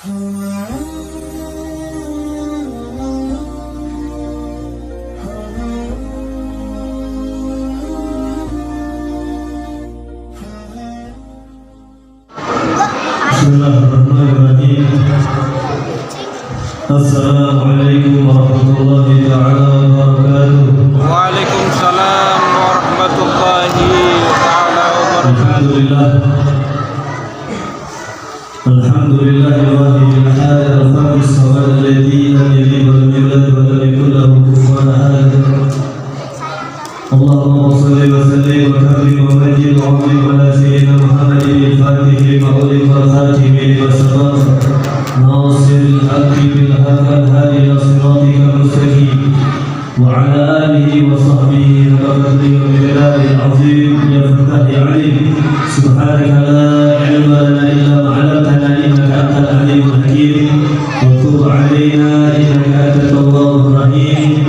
Bismillahirrahmanirrahim. Assalamualaikum warahmatullahi wabarakatuh. Waalaikumsalam warahmatullahi wabarakatuh. Alhamdulillahil wahidil ahad al-fardis samad alladzi lam yalid wa lam yulad wa lam yakul lahu kufuwan ahad. Allahumma shalli wa sallim wa karrim wa majid wa 'azzim ala sayyidina Muhammadin al-fatih lima ughliqa wal khatim lima sabaq nasiril haqqi bil haqqi al-hadi ila siratikal mustaqim wa ala alihi wa sahbihi wa qadrihi wa bilalil azim ya fatah ya alim subhanaka la ilma lana illa ma 'allamtana innaka antal alimul hakim wa tub 'alaina innaka antat tawwabur rahim.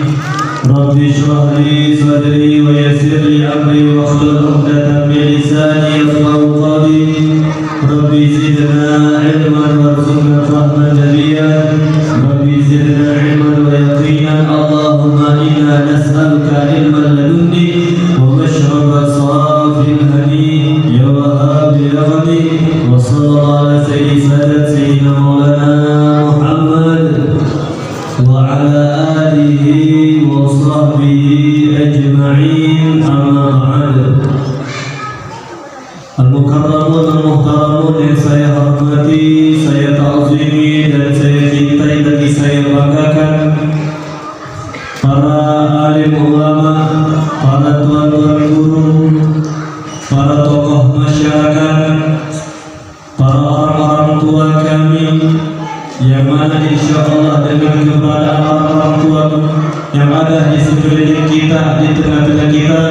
Rabbi shrah li sadri wa yassir li amri wa hlul 'uqdatam min lisani yafqahu qawli. Rabbi zidna ilman warzuqna fahman nabiyyan. Rabbi zidna ilman wa yaqinan. Allahumma inna nas'aluka ilman ladunni wa mashraba safin hani ya wahhab ya ghani. Wa sallallahu ala sayyidina maulana Muhammad wa ala alihi wa sahbihi ajma'in, amma ba'd. Al-mukarramun al-muhtaramun yang saya hormati, saya ta'zimi dan saya cintai bagi saya banggakan, para alim ulama, para tuan-tuan guru, para tokoh masyarakat, para orang-orang tua kami, yang mana insya Allah dengan keberadaan orang tua yang ada di sekeliling kita, di tengah-tengah kita,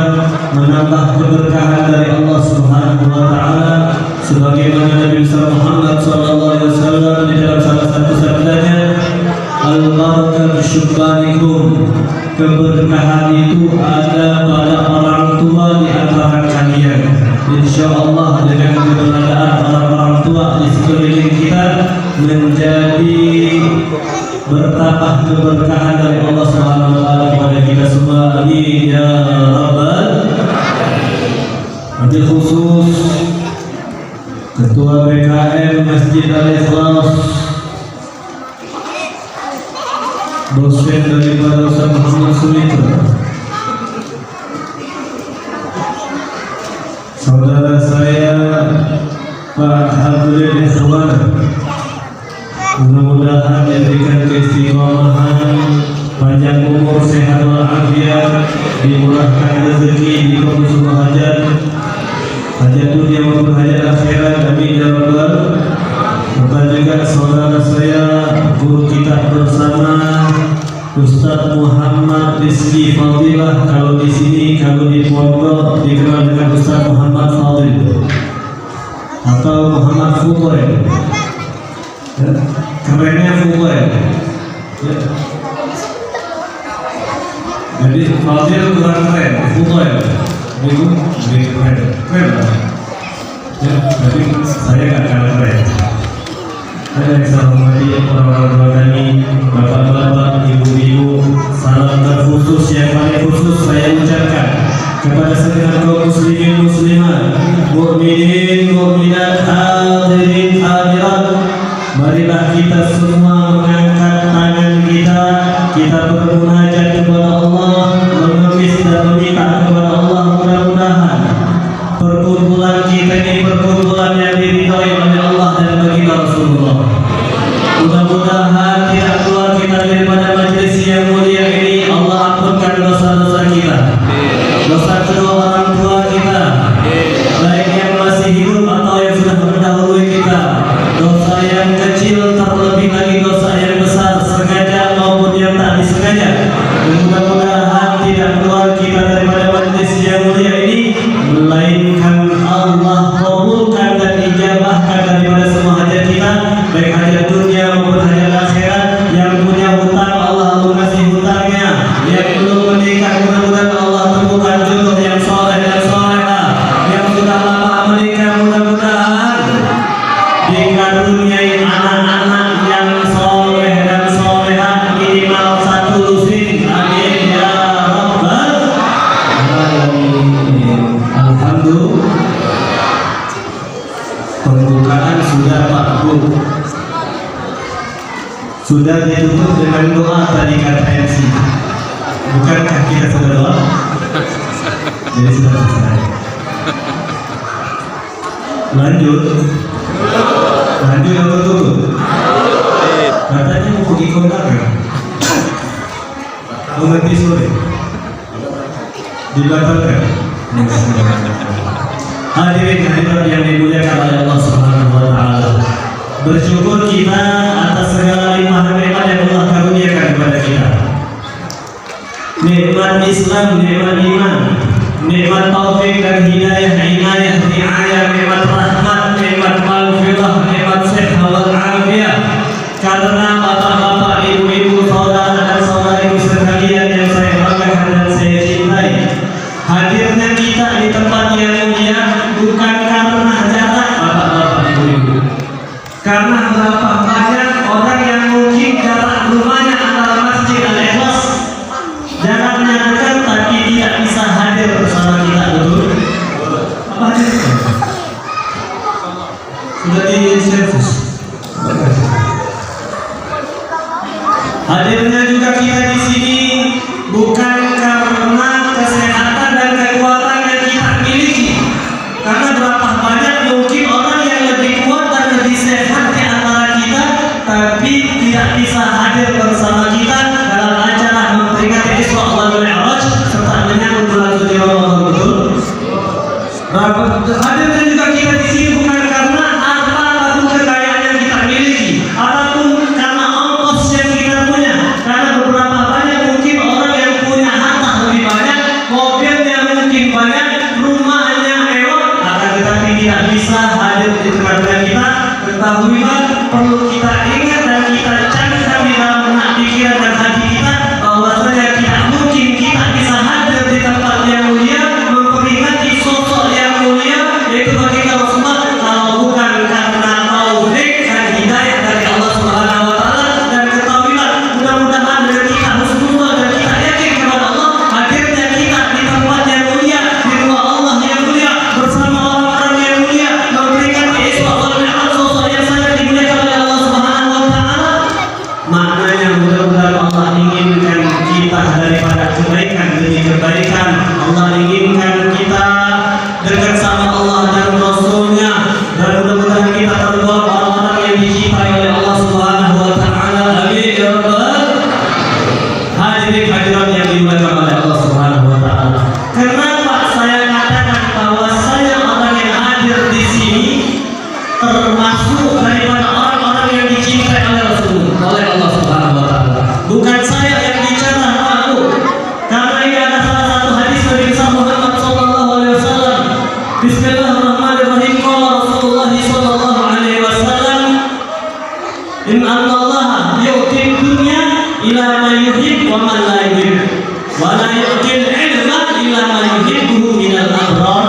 menambah keberkahan dari Allah Subhanahu wa Ta'ala, sebagaimana Nabi Muhammad SAW di dalam salah satu sabdanya, al-barakatu syukranikum, keberkahan itu ada pada orang tua di antara kalian. Insya Allah dengan keberadaan orang-orang tua di sekeliling kita menjadi bertambah keberkahan dari Allah Subhanahu wa Ta'ala kepada kita semua. Amin ya rabbal alamin. Khusus Ketua BKM Masjid Al-Ikhlas, dosen daripada Ustaz Muhammad Sulitra, saudara saya Pak Habibul Ikhwan, mudah-mudahan diberikan keistiqomahan, panjang umur, sehat walafiat, dimurahkan rezeki, dikabul semua hajat dunia maupun hajat akhirat. Amin ya rabbal. Dan juga saudara saya, guru kita bersama Ustaz Muhammad Rizki Fadilah, kalau di sini, kalau di pondok dikenal dengan Ustaz Muhammad Fadil atau Muhammad Futoy. Kerennya Futoy. Jadi Fadil kurang keren, Futoy itu lebih keren. Ya, jadi saya nggak kalah keren. Ada yang saya hormati orang-orang tua kami, bapak-bapak, ibu-ibu, salam terkhusus yang paling khusus saya ucapkan kepada segenap kaum muslimin muslimat, mukminin mukminat, hadirin hadirat. Marilah kita semua mengangkat tangan kita bermunajat kepada Allah, mengemis dan meminta kepada Allah, mudah-mudahan perkumpulan kita ini perkumpulan yang diridhai oleh Allah dan baginda Rasulullah. Mudah-mudahan tidak keluar kita daripada majelis yang mulia ini, Allah ampunkan dosa-dosa kita, dosa kedua orang tua kita, baik yang masih hidup atau yang sudah mendahului kita, dosa yang kecil terlebih lagi dosa yang besar, sengaja maupun yang tak disengaja. Mudah-mudahan sudah ditutup dengan doa tadi kata MC. Bukankah kita sudah doa? Jadi sudah selesai. Lanjut atau tutup? Katanya mau pergi kondangan. Mengerti sore dibatalkan. Hadirin hadirat yang dimuliakan oleh Allah Subhanahu wa taala. Bersyukur kita atas segala limpahan nikmat yang Allah karuniakan kepada kita. Nikmat Islam, nikmat iman, nikmat taufik dan hidayah, inayah, riayah, nikmat rahmat, nikmat maghfirah, nikmat sehat wal afiyah. Karena bapak-bapak, ibu-ibu, saudara dan saudariku sekalian yang saya banggakan dan saya cintai, hadirnya kita di tempat yang mulia bukan karena jarak bapak-bapak, ibu-ibu. Karena berapa banyak orang yang mungkin jarak rumahnya antara Masjid Al-Ikhlas jaraknya dekat tapi tidak bisa hadir bersama kita, betul? Apa hadir? Sudah di servis. Hadirnya juga kita di sini bukan karena kesehatan dan kekuatan yang kita miliki. Karena berapa banyak mungkin orang yang lebih kuat dan lebih sehat di antara kita, tapi tidak bisa hadir bersama kita dalam acara memperingati Isra wal Mi'raj serta menyambut bulan suci Ramadan, betul? Hadirnya juga kita di sini bukan karena harta ataupun kekayaan yang kita miliki, ataupun karena ongkos yang kita punya. Karena beberapa banyak mungkin orang yang punya harta lebih banyak, mobilnya mungkin banyak, rumahnya mewah, akan tetapi tidak bisa hadir di tengah-tengah kita. Ketahuilah, perlu kita ingat dan kita camkan di dalam benak pikiran dan hati kita bahwasanya tidak mungkin kita bisa hadir di tempat yang mulia memperingati sosok yang mulia yaitu baginda Rasulullah kalau bukan karena taufik dan hidayah dari Allah Subhanahu wa taala. Dan ketahuilah, mudah-mudahan dari kita husnuzon dan kita yakin kepada Allah hadirnya kita di tempat yang mulia, di rumah Allah yang mulia bersama orang-orang yang mulia memperingati Isra wal Mi'raj, sosok yang sangat dimuliakan oleh Allah Subhanahu wa taala. Maknanya mudah-mudahan Allah inginkan kita daripada kebaikan demi kebaikan. Allah inginkan kita dekat sama Allah dan Rasulnya, dan mudah-mudahan kita tergolong orang-orang yang dicintai oleh Allah Subhanahu wa taala. Amin ya rabbal hadirin hadirat yang dimuliakan oleh Allah Subhanahu wa taala. Kenapa saya katakan bahwasanya orang yang hadir di sini termasuk daripada orang-orang yang dicintai oleh Rasulullah, oleh Allah Subhanahu wa taala. Bukan saya yang bicara, aku. Karena ini ada salah satu hadis dari Muhammad sallallahu alaihi wasallam. Bismillahirrahmanirrahim. Qala Rasulullah sallallahu alaihi wasallam, "Inna Allah yu'ti dunya ila man yuhib wa man la yuhib, wa la yu'ti al-ilma ila man yuhibbuhu min al-abrar."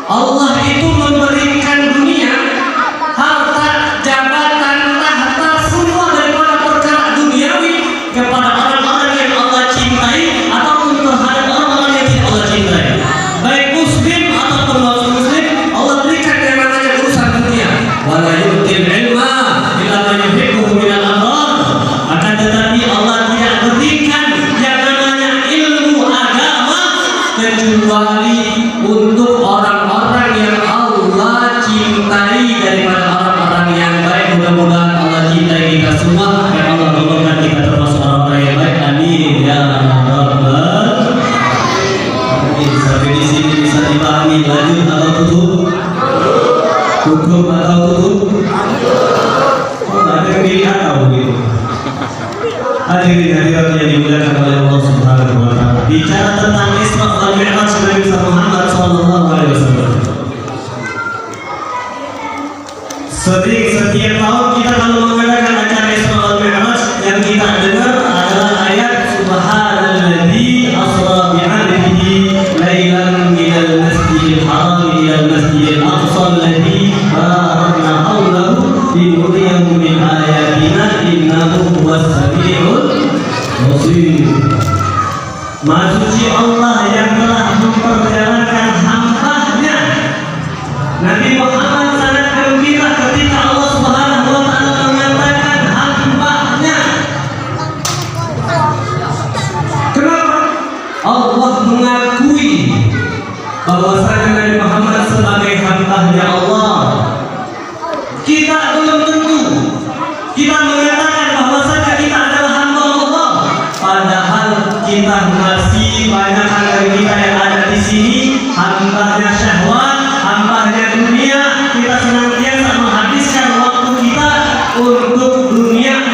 Allah itu memberikan dunia, harta, jabatan, tahta, semua daripada perkara duniawi kepada orang-orang yang Allah cintai ataupun terhadap orang-orang yang tidak Allah cintai. Baik muslim ataupun non-muslim, Allah berikan yang namanya urusan dunia. Wala yu'til ilma illa man yuhibbuhu min al-abrar. Akan tetapi Allah tidak berikan yang namanya ilmu agama kecuali untuk orang-orang yang Allah cintai daripada orang-orang yang baik. Mudah-mudahan Allah cintai kita semua dan Allah golongkan kita termasuk orang-orang yang baik. Amin ya rabbal alamin. Sampai di sini bisa dipahami. Lanjut atau tutup? Tutup atau tutup? Oh, ada pilihan atau begitu? Hadirin hadirat yang dimuliakan oleh Allah Subhanahu wa taala. Bicara tentang Isra wal Mi'raj Nabi Muhammad sallallahu alaihi wasallam. Setiap tahun kita kalau mengadakan acara Isra wal Mi'raj yang kita dengar adalah ayat Subhanalladzi asra bi'abdihi lailan minal masjidil haram ilal masjidil aqsa alladzi barakna hawlahu linuriyahu min ayatina innahu huwas samiul basir. Maha suci Allah yang telah memperjalankan hamba-Nya. Nabi Muhammad sangat gembira ketika Allah Subhanahu wa taala mengatakan hal Kita mengatakan bahwasanya kita adalah hamba Allah, padahal kita masih banyak dari kita yang ada di sini hambanya syahwat, hambanya dunia. Kita senantiasa menghabiskan waktu kita untuk dunia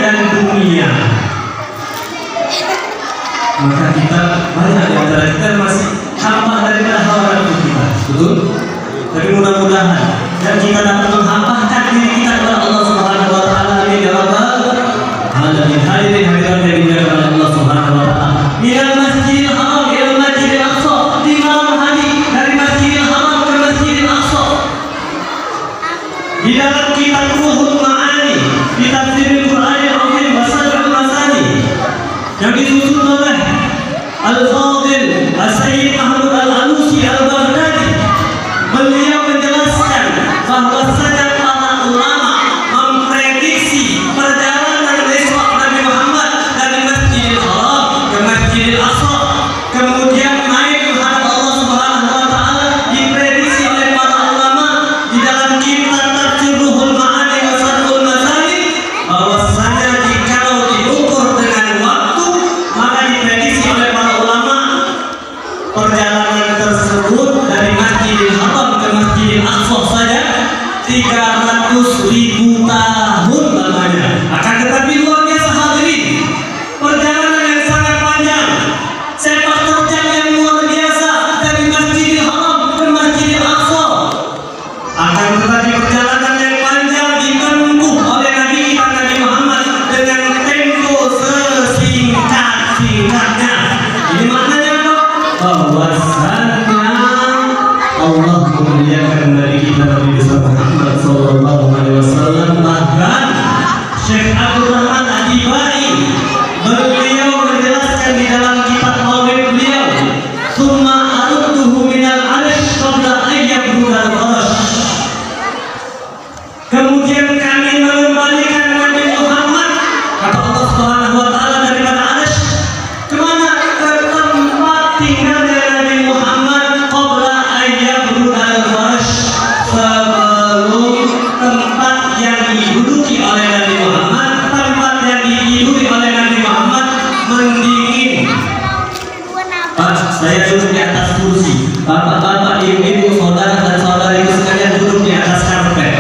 dan dunia. Maka kita banyak di antara kita masih hamba daripada hawa nafsu kita, betul? Tapi mudah-mudahan dan kita dapat menghambakan diri kita kepada Allah Subhanahu wa taala. Amin ya rabbal alamin. Hadirin hadirat yang dimuliakan oleh Allah Subhanahu wa taala. Minal Masjidil Haram ila Masjidil Aqsa, di malam hari dari Masjidil Haram ke Masjidil Aqsa. Di dalam kitab Ruhul Ma'ani, kitab Tafsirul Quran Al-Azim wa Sadrul Masani yang disusun oleh Al-Fadil As-Sayyid Ahmad Al-Alusi Al-Baghdadi, beliau menjelaskan bahwasanya para ulama memprediksi perjalanan Isra Nabi Muhammad dari Masjidil Haram ke Masjidil Aqsa, kemudian naik menghadap Allah Subhanahu wa taala, diprediksi oleh para ulama di dalam kitab Tafsir Ruhul Ma'ani wa Sadrul Masani bahwasanya jikalau diukur dengan waktu, maka diprediksi oleh para ulama perjalanan tersebut dari Masjidil Haram ke Masjidil Aqsa saja 300.000 tahun lamanya. Akan tetapi luar biasa hadirin, perjalanan yang sangat panjang, sepak terjang yang luar biasa dari Masjidil Haram ke Masjidil Aqsa. Akan tetapi perjalanan yang panjang ditempuh oleh Nabi kita Nabi Muhammad dengan tempo sesingkat-singkatnya. Ini maknanya apa? Bahwasanya Allah memuliakan dari kita Nabi Muhammad sallallahu alaihi wasallam. Bahkan Syekh Abdul Rahman Ad-Dibai beliau menjelaskan di dalam kitab Maulid beliau, "Tsumma arudtuhu minal 'arsy qabla an yablughal 'arsy." Kemudian kami mengembalikan Nabi Muhammad, kata Allah Subhanahu wa taala, daripada 'arsy kemana? Ke tempat tinggalnya Nabi Muhammad qabla an yablughal 'arsy, sebelum tempat yang diduduki oleh Nabi Muhammad, tempat yang dihidupi oleh Nabi Muhammad mendingin. Pak, saya duduk di atas kursi. Bapak-bapak, ibu-ibu, saudara dan saudariku sekalian duduk di atas karpet.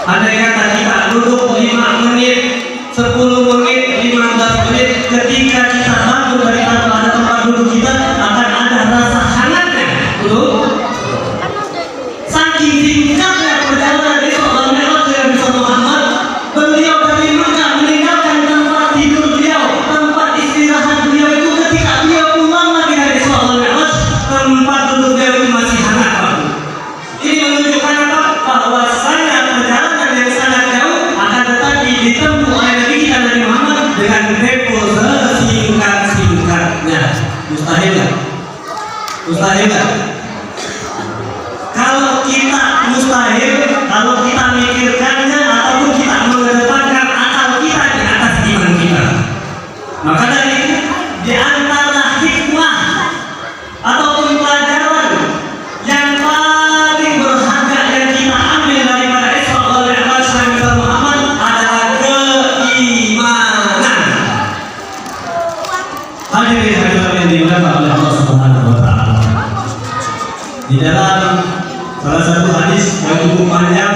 Andai kata kita duduk 5 menit, 10 menit, 15 menit, ketika kita bangun dari tempat duduk kita akan ada rasa hangatnya, betul? Saking singkatnya perjalanan Isra Mi'raj Nabi Muhammad, beliau dari Mekah meninggalkan tempat tidur beliau, tempat istirahat beliau itu, ketika beliau pulang lagi dari Isra Mi'raj, tempat duduk beliau itu masih hangat, Pak. Ini menunjukkan apa? Bahwasanya perjalanan yang sangat jauh akan tetapi ditempuh oleh Nabi kita Nabi Muhammad dengan tempo sesingkat-singkatnya. Mustahil nggak? Mustahil nggak? Kalau kita mustahil, kalau kita mikirkannya ataupun kita mengedepankan akal kita di atas iman kita, maka dari itu di antara hikmah ataupun pelajaran yang paling berharga yang kita ambil daripada Isra wal Mi'raj Nabi Muhammad adalah keimanan. Hadirin hadirat yang dimuliakan oleh Allah Subhanahu wa taala. Di dalam salah satu hadis yang cukup panjang,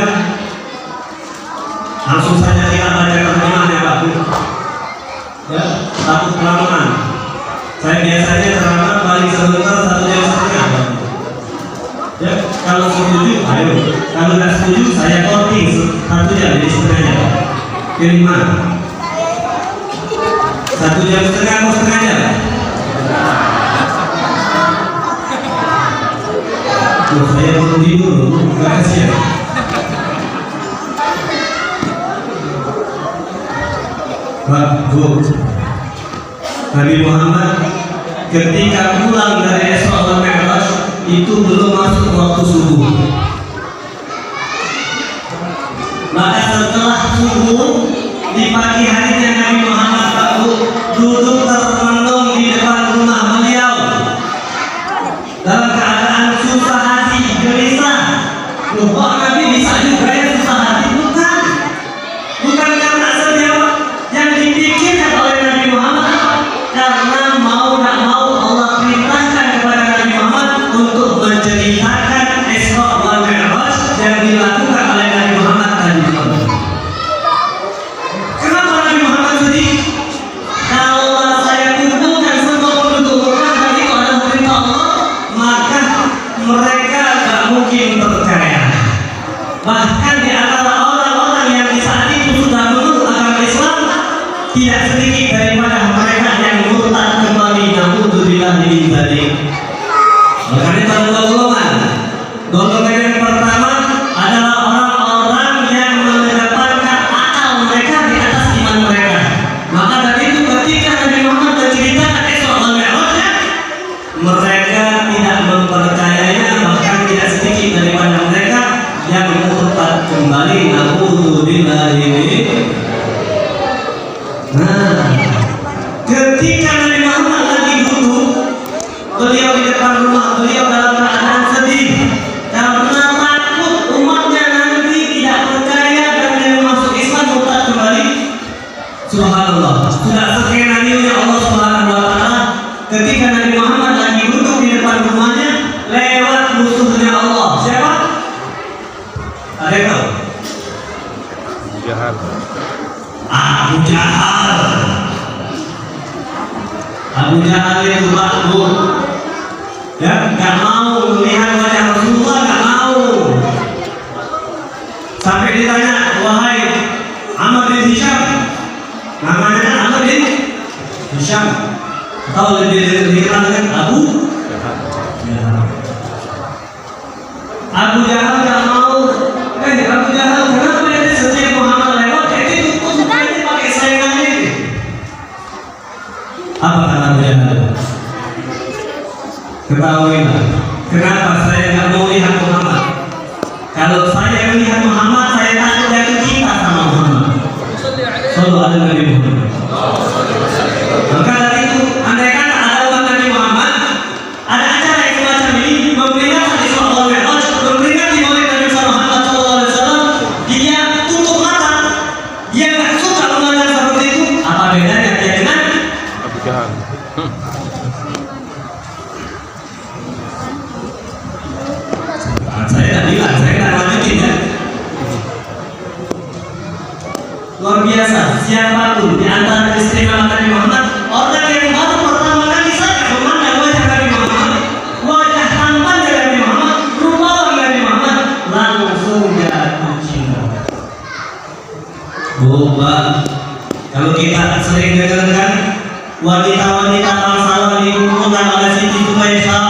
langsung saja kita baca terjemahan ya Pak. Ya, takut kelamaan. Saya biasanya ceramah paling sebentar 1 jam setengah. Ya, kalau setuju, ayo. Kalau nggak setuju, saya korting 1 jam jadi setengah jam. Pilih mana? 1 jam setengah atau setengah jam? Loh, saya belum tidur, nggak kasihan. Pak, Bu, Nabi Muhammad ketika pulang dari Isra wal Mi'raj itu belum masuk waktu subuh. Maka setelah subuh di pagi harinya Nabi Muhammad duduk termenung di depan rumah beliau dalam keadaan susah hati, gelisah. Loh, kok Nabi bisa juga ya susah hati? Bukan karena Subhanallah, sudah skenario Allah Subhanahu wa taala ketika Nabi Muhammad lagi duduk di depan rumahnya, lewat musuhnya Allah. Siapa? Ada yang tahu? Jahal. Abu Jahal. Abu Jahal itu takut, ya, nggak mau melihat wajah Rasulullah, nggak mau. Sampai ditanya, wahai Amr bin Hisham, namanya kan Amr bin Hisham, atau lebih dikenal dengan Abu Jahal. Abu Jahal nggak mau. Abu Jahal kenapa dia setiap Muhammad lewat itu tutup supaya pakai sayangannya ini? Apa kata Abu Jahal? Ketahuilah, kenapa saya nggak mau lihat Muhammad? Kalau saya melihat Muhammad, saya takut jatuh cinta sama Muhammad. Sallallahu alaihi wasallam. Maka dari itu, andai kata ada umat Nabi Muhammad, ada acara yang semacam ini, memperingati Isra wal Mi'raj, memperingati Maulid Nabi Muhammad sallallahu alaihi wasallam, dia tutup mata, dia nggak suka memandang seperti itu. Apa bedanya dia dengan Abu Jahal? Saya bilang, saya nggak lanjutin ya. Luar biasa, siapapun di antara keistimewaan Nabi Muhammad, orang yang baru pertama kali saya memandang wajah Nabi Muhammad, wajah tampannya Nabi Muhammad, rupa Nabi Muhammad, langsung jatuh cinta. Mbak, kalau kita sering dengarkan wanita-wanita bangsawan dikumpulkan oleh Siti Zulaikha,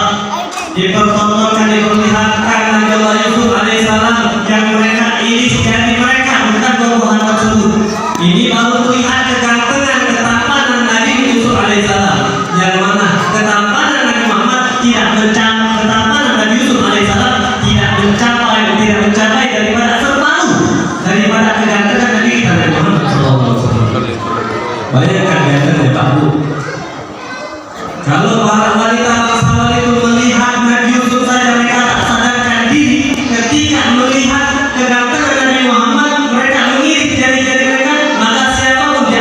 dipertontonkan, diperlihatkan Nabi Allah Yusuf alaihissalam yang mereka iris jadi mereka bukan buah-buahan tersebut. Ini baru terlihat kegantengan, ketampanan Nabi Yusuf alaihissalam, yang mana ketampanan Nabi Muhammad tidak mencapai, ketampanan Nabi Yusuf alaihissalam tidak mencapai daripada separuh daripada kegantengan Nabi kita Nabi Muhammad sallallahu alaihi wasallam. Bayangkan gantengnya Pak Bu. Kalau para wanita bangsawan itu melihat Nabi Yusuf saja mereka tak sadarkan diri, ketika melihat kegantengan Nabi Muhammad mereka mengiris jari-jari mereka, maka siapapun di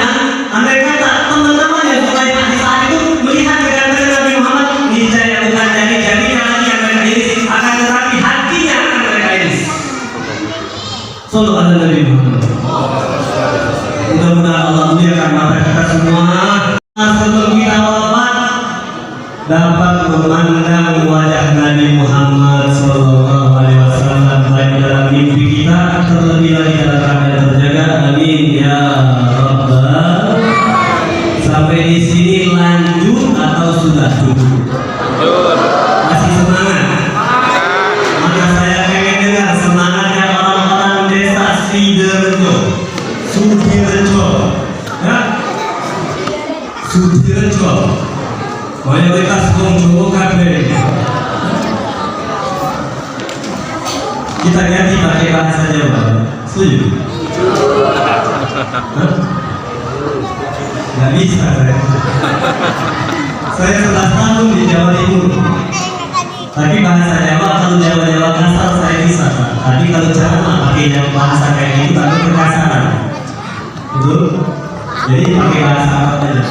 andai kata teman-teman yang Zulaikha di saat itu melihat kegantengan Nabi Muhammad, niscaya bukan jari-jarinya lagi yang mereka iris, akan tetapi hatinya akan mereka iris. Sallallahu alaihi Muhammad. Mudah-mudahan Allah muliakan mata kita semua sebelum kita wafat dapat memandang wajah Nabi Muhammad sallallahu alaihi wasallam baik dalam mimpi kita, terlebih lagi dalam keadaan terjaga. Amin ya rabbal. Sampai di sini lanjut atau sudah cukup? Masih semangat? Maka saya pengen dengar semangatnya orang-orang desa Sidorejo, Sudirejo, ya? Sudirejo. Mayoritas kaum Jawa kabeh. Kita ganti pakai bahasa Jawa. Setuju? Nggak bisa saya. Saya 11 tahun di Jawa Timur. Tapi bahasa Jawa, kalau Jawa kasar saya bisa. Tapi kalau ceramah pakai bahasa kayak gitu tapi kekasaran. Betul? Jadi pakai bahasa apa aja?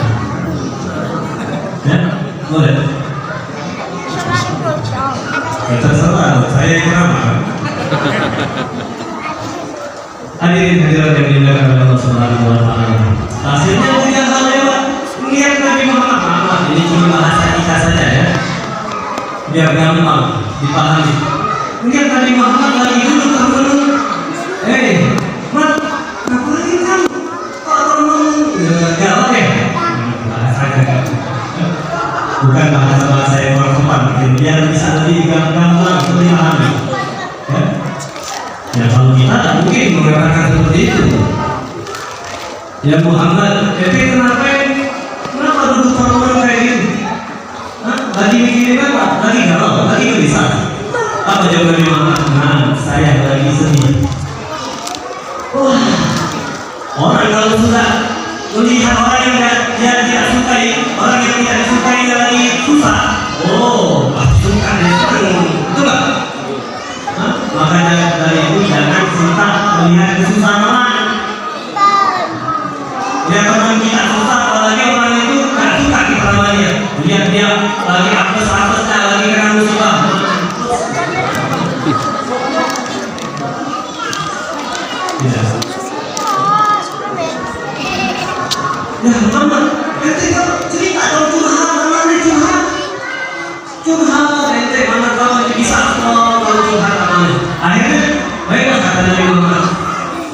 Ya? Boleh? Ya terserah, saya ceramah. Hadirin hadirat yang dimuliakan oleh Allah Subhanahu wa taala. Hasilnya tidak hal lewat melihat Nabi Muhammad. Ini cuma bahasa kita saja ya. Biar gampang dipahami. Melihat Nabi Muhammad lagi duduk termenung. Mat, ngapain kamu? Kok termenung? Gawat ya? Bahasanya bukan bahasa yang berkembang, biar bisa lebih gampang dipahami. Ya kalau kita tak mungkin mengatakan seperti itu. Ya Muhammad, tapi kenapa duduk termenung kayak gitu? Lagi mikirin apa? Lagi galau, lagi gelisah. Apa jawaban Muhammad? Nah, saya lagi sedih. Wah, orang kalau sudah melihat orang yang dia tidak sukai, orang yang tidak disukai lagi susah. Oh, pasti suka dia senang, betul nggak? Makanya dari itu jangan suka melihat kesusahan orang. Lihat teman kita susah, apalagi orang itu nggak suka kita sama dia. Lihat dia lagi apes-apesnya, lagi kena musibah. Ya. Ya, Muhammad, ente cerita dong curhat, mana curhat? Curhat, ente mana tahu bisa kalau curhat namanya. Akhirnya, baiklah kata Nabi Muhammad.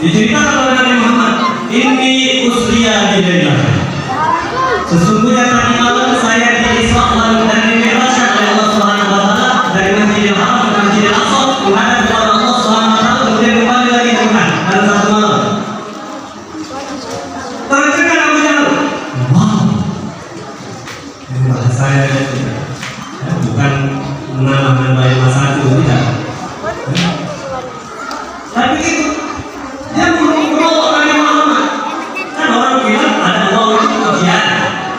Diceritakan oleh Nabi Muhammad, ini usriya bilaillah. Sesungguhnya tadi malam saya di Isra dan Mi'rajkan oleh Allah Subhanahu wa taala dari Masjidil Haram ke Masjidil Aqsa menghadap kepada Allah Subhanahu wa taala kemudian kembali lagi ke Mekah dalam satu malam. Terdengar Abu Jahal. Wow. Ini bahasanya ya, bukan menambah masa itu tidak. Ya. Tapi itu dia menolak Nabi Muhammad. Kan orang bilang ada wow itu ujian.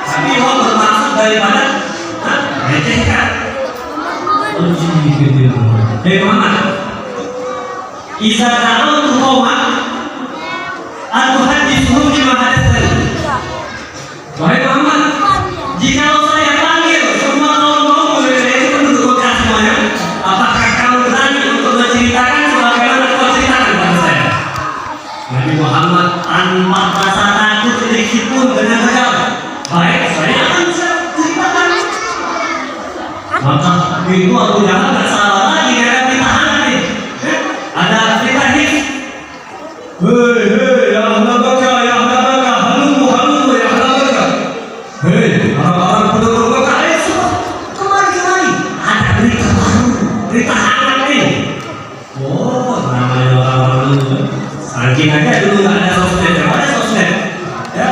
Tapi wow bermaksud daripada recehkan. Hei Muhammad, Iza ta'al tuhawah atau hadisuhum lima hadiskan. Wahai Muhammad, jikalau saya panggil semua kaum itu penduduk Mekah semuanya, apakah kamu berani untuk menceritakan sebagaimana kau ceritakan kepada saya? Nabi Muhammad tanpa rasa takut sedikit pun dengan tegas, baik saya akan ceritakan. Maka itu Abu Jahal tak salah lagi ada tahanan nih. Ada perintah his. Hei, ya Ahlabaka, halumu, ya Ahlabaka. Hei, orang-orang penduduk Mekah, semua kemari. Ada berita baru, berita hangat nih. Oh, namanya orang-orang dulu. Saking aja dulu nggak ada sosmed, ada sosmed. Ya,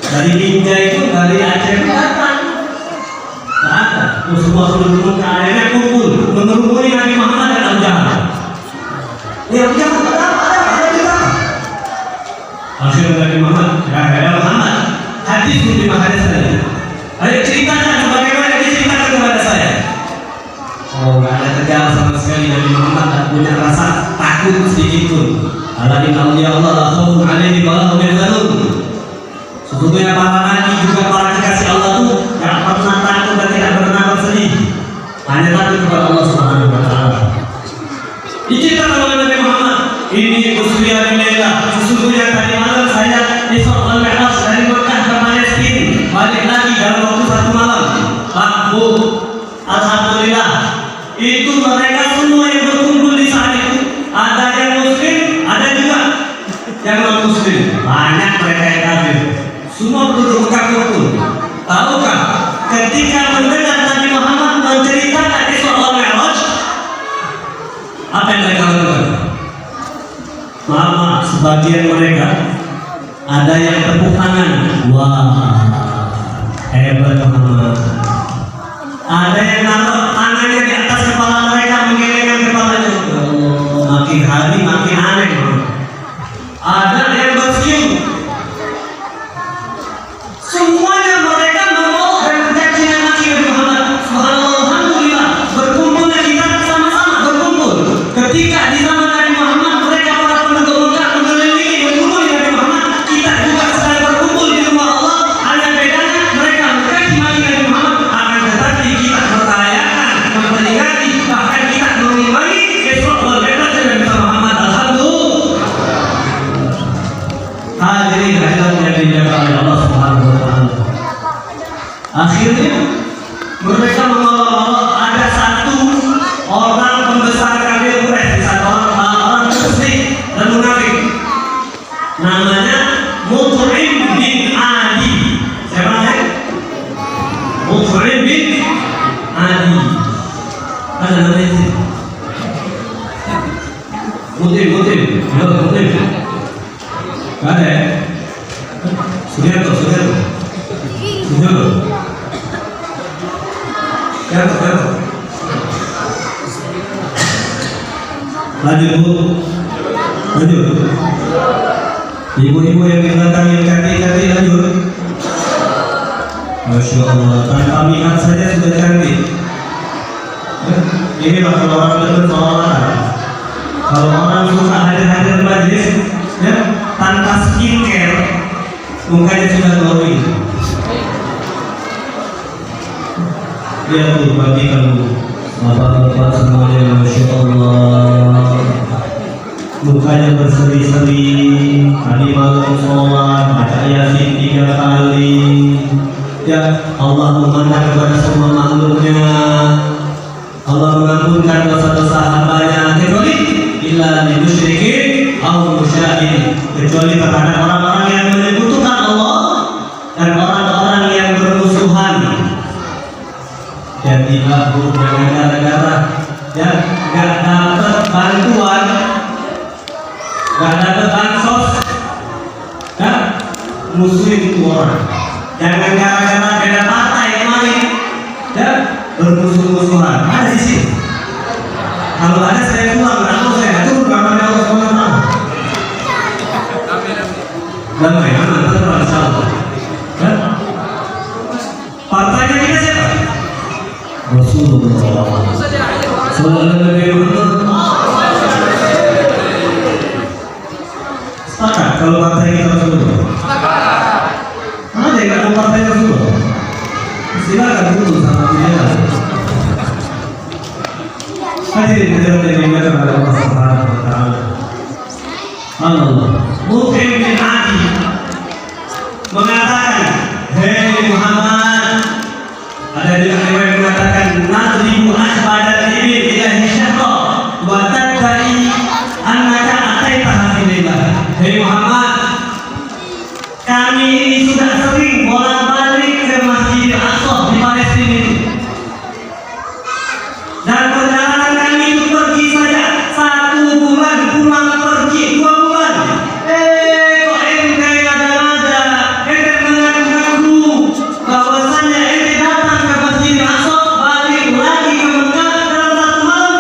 dari ninja itu dari Aceh datang. Nggak ada. Semua penduduk Mekah akhirnya kumpul mengerumuni Nabi Muhammad dan Abu Jahal. Ya, Abu Jahal ada kita. Akhirnya Nabi Muhammad, ya Muhammad, hadis lima hadis tadi. Ayo ceritakan sebagaimana diceritakan kepada saya. Oh, nggak ada tegar sama sekali. Nabi Muhammad tak punya rasa takut sedikit pun. Alladzi auliya Allah la khaufun 'alaihim wa la hum yahzanun. Sesungguhnya para nabi juga para kekasih Allah itu tidak pernah takut dan tidak pernah bersedih. Hanya takut kepada Allah Subhanahu wa taala. Diceritakan oleh Nabi Muhammad, ini usriya bilaillah. Sesungguhnya tadi malam saya Isra wal Mi'raj dari Mekah ke Palestina, balik lagi dalam waktu satu malam. Alhamdulillah. Itu mereka semua yang berkumpul di saat itu. Ada yang muslim, ada juga yang non muslim. Banyak mereka yang kafir. Semua penduduk Mekah kumpul. Tahukah ketika mendengar Nabi Muhammad menceritakan Isra wal Mi'raj, apa yang mereka lakukan? Maaf, sebagian mereka ada yang tepuk tangan. Wah, hebat Muhammad. Ada yang naruh tangannya di atas kepala mereka, menggelengkan kepalanya. Oh, makin hari makin aneh. Ada yang bersiul. Semuanya mereka menolak dan berjanji dengan Nabi Muhammad. Subhanallah, alhamdulillah, berkumpulnya kita sama-sama berkumpul. Ketika di zaman Nabi Muhammad mereka para penduduk Mekah mengelilingi berkumpul di Nabi Muhammad, kita juga sedang berkumpul di rumah Allah. Hanya bedanya mereka mengkaji Nabi Muhammad, akan tetapi kita merayakan, memperingati, bahkan kita mengimani Isra wal Mi'raj dengan Nabi Muhammad. Alhamdulillah. Hadirin hadirat yang dimuliakan oleh Allah Subhanahu wa taala. Akhirnya mereka mengolok-olok ada satu orang pembesar kafir Quraisy, satu orang musyrik dan munafik. Namanya Mut'im bin Adi. Siapa namanya? Mut'im bin Adi. Ada namanya sih. Mut'im. Halo, Mut'im. Gak ada ya? Sudah. Lanjut. Ibu-ibu yang di belakang yang cantik lanjut. Masya Allah, tanpa lihat saja sudah cantik. Inilah kalau orang betul seolah-olah. Kalau orang suka hadir majlis, ya, tanpa skincare, Mukanya sudah glowing. Lihat tuh pagi kamu, bapak-bapak semuanya, masya Allah. Mukanya berseri-seri. Tadi malam sholat, baca Yasin 3 kali. Ya Allah memandang kepada semua makhluknya. Allah mengampunkan dosa-dosa hambanya, kecuali illa lil musyrikin aw musyrikin, kecuali terhadap orang-orang yang menyekutukan Allah dan orang-orang yang bermusuhan. Dan tidak dengan gara-gara ya nggak dapat bantuan, nggak dapat bansos, ya musuhin itu orang. Jangan gara-gara beda partai kemarin ya bermusuh-musuhan. Ada di sini. Kalau ada saya pulang, atau saya atur karena Allah SWT. Damai, aman, tenang, insyaallah. Dan partainya kita siapa? Rasulullah. Sallallahu alaihi wasallam. Sepakat kalau partai kita Rasulullah. Ada yang mau partai Rasulullah? Silakan dulu sama dia. Hadirin hadirat yang dimuliakan oleh Allah Subhanahu wa taala. Allah Mut'im bin Adi mengatakan, "Hei Muhammad," ada di riwayat mengatakan, "Nadribu asbadal ibil ila hisyaqqa wa tad'i annaka ataitaha filillah." Hei Muhammad, kami ini sudah sering bolak-balik ke Masjidil Aqsa di Palestina itu. Dan perjalanan kami itu pergi saja 1 bulan, pulang pergi 2 bulan. Kok ente ada-ada, ente mengaku-ngaku bahwasanya ente datang ke Masjidil Aqsa, balik lagi ke Mekah dalam 1 malam.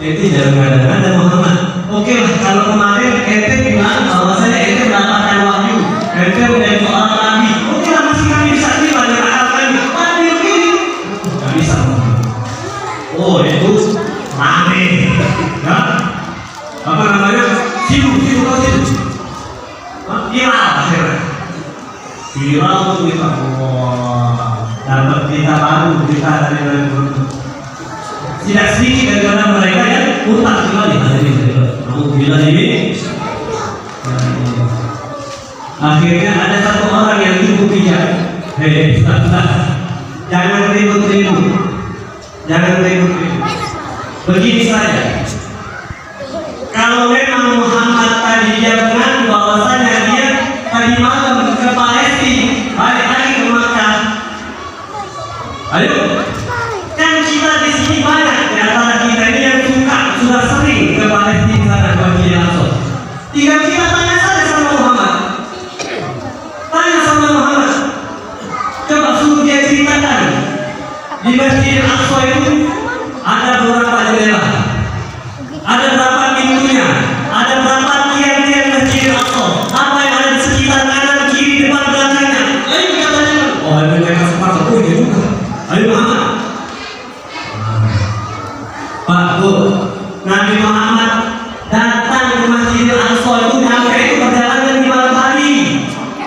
Ente jangan ada-ada Muhammad. Oke lah, kalau kemarin ente bilang bahwasanya ente mendapatkan wahyu, ente menjadi seorang nabi. Oke lah, masih kami bisa terima dengan akal kami. Tapi begini, nggak bisa. Oh itu rame, ya? Apa namanya? Siru kau siru. Viral akhirnya. Viral tuh kita. Wah, dapat berita baru, berita dari mana? Tidak sedikit dari mana mereka yang utang kembali. Kamu bilang ini. Akhirnya ada 1 orang yang cukup bijak. Hei, jangan ribut-ribut. Jangan ribut-ribut. Begini saja. Kalau memang Muhammad tadi dia mengaku bahwasanya dia tadi malam ke Palestina, balik lagi ke Makkah. Ayo. Kan kita di sini banyak di antara kita ini yang sudah sering ke Palestina sana ke Masjidil Aqsa. Tinggal kita tanya saja sama Muhammad. Tanya sama Muhammad. Coba suruh dia ceritakan. Di Masjidil Aqsa itu ada berapa jendela? Ada berapa pintunya? Ada berapa tiang-tiang Masjidil Aqsa? Apa yang ada di sekitar kanan, kiri, depan, belakangnya? Ayo kita tanya. Oh, ada mereka sepakat. Oh, iya juga. Ayo Muhammad. Pak, Bu, Nabi Muhammad datang ke Masjidil Aqsa itu sampai itu perjalanan di malam hari.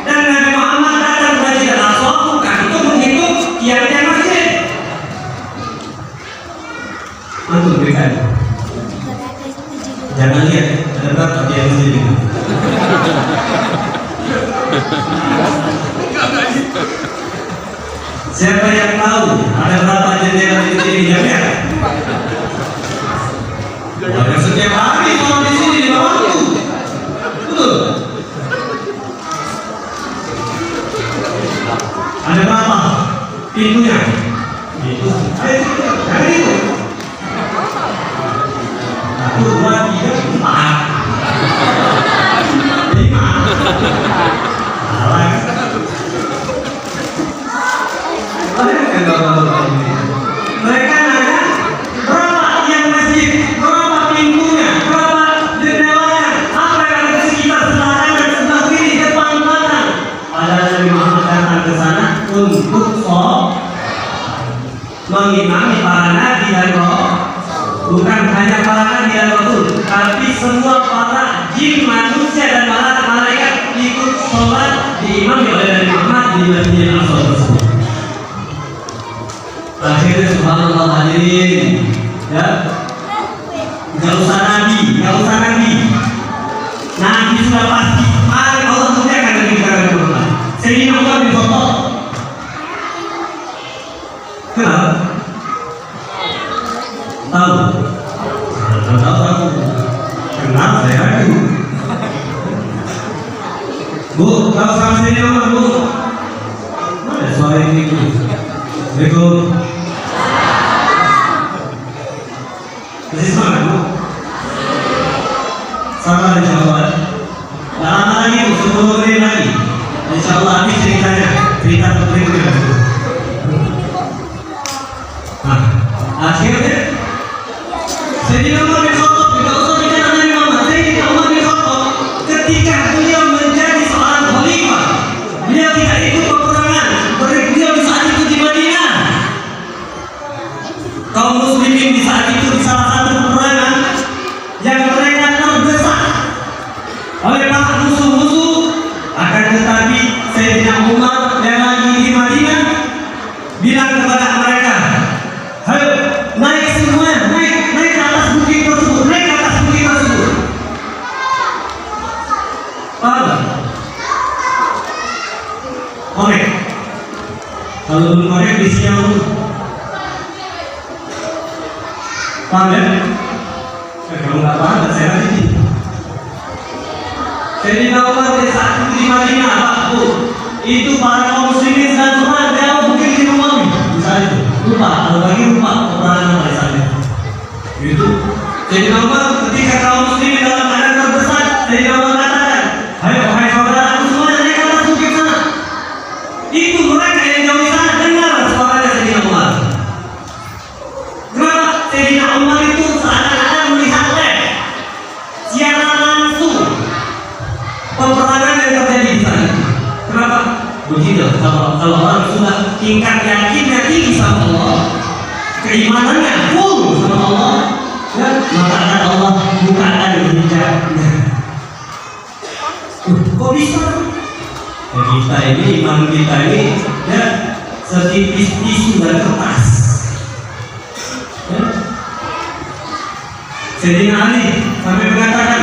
Dan Nabi Muhammad datang ke Masjidil Aqsa bukan itu menghitung tiang-tiang masjid. Antum berikan. Jangan lihat ada berapa tiang masjid ini. Siapa yang tahu ada berapa jendela di sini? Jangan. Ada setiap hari kalau di sini di bawahku. Betul. Ada berapa pintunya? Itu. Jangan itu. 1, 2, 3, 4, 5. Salah. Mereka nanya berapa tiang masjid, berapa pintunya, berapa jendelanya, apa yang ada di sekitar sebelah kanan, sebelah kiri, depan, belakang. Padahal Nabi Muhammad datang ke sana untuk diimami oleh Nabi Muhammad di Masjidil Aqsa tersebut. Akhirnya subhanallah hadirin, ya, nggak usah nabi. Nabi sudah pasti, Allah muliakan Nabi kita Muhammad. Sayyidina Umar bin Khattab. Kenapa? Tahu? Tahu. Kenapa saya ragu? Bu, tahu sama Sayyidina Umar, Bu? Mana suara ini? Assalamualaikum. Masih semangat, Bu? Sabar insyaallah. Nah, lama lagi, 10 menit lagi. Insyaallah habis ceritanya. Cerita berikutnya. Nah, akhirnya Sayyidina Umar bin Khattab, tidak usah bicara Nabi Muhammad. Sayyidina Umar bin Khattab ketika beliau menjadi seorang khalifah, beliau tidak ikut peperangan. Beliau di saat itu di Madinah. Kaum muslimin di saat itu di salah satu peperangan yang mereka terdesak oleh para musuh-musuh, akan tetapi Sayyidina Umar yang lagi di Madinah bilang kepada mereka, "Ayo, naik semua, naik ke atas bukit tersebut, naik ke atas bukit tersebut." Paham? Korek. Kalau belum korek di siang dulu. Paham ya? Kalau nggak paham, saya lagi. Sayyidina Umar di saat itu di Madinah, Pak, Bu, itu para kaum muslimin sedang perang jauh bukit di Romawi. Misalnya itu, lupa, kalau bagi lupa peperangan pada saat itu. Itu Sayyidina Umar ketika kaum muslimin dalam keadaan terdesak, Sayyidina Umar katakan, "Ayo, wahai saudaraku semuanya, naik ke atas bukit sana." Itu mereka yang jauh di sana dengar suaranya Sayyidina Umar. Kenapa? Sayyidina Umar itu seakan-akan melihat secara langsung peperangan yang terjadi di sana. Kenapa? Begitu. Kalau orang sudah tingkat yakinnya tinggi sama Allah, keimanannya full sama Allah, ya, maka akan Allah bukakan hijabnya. Kok bisa? Ya, kita ini, iman kita ini, ya, setipis tisu dan kertas. Ya. Sayyidina Ali sampai mengatakan,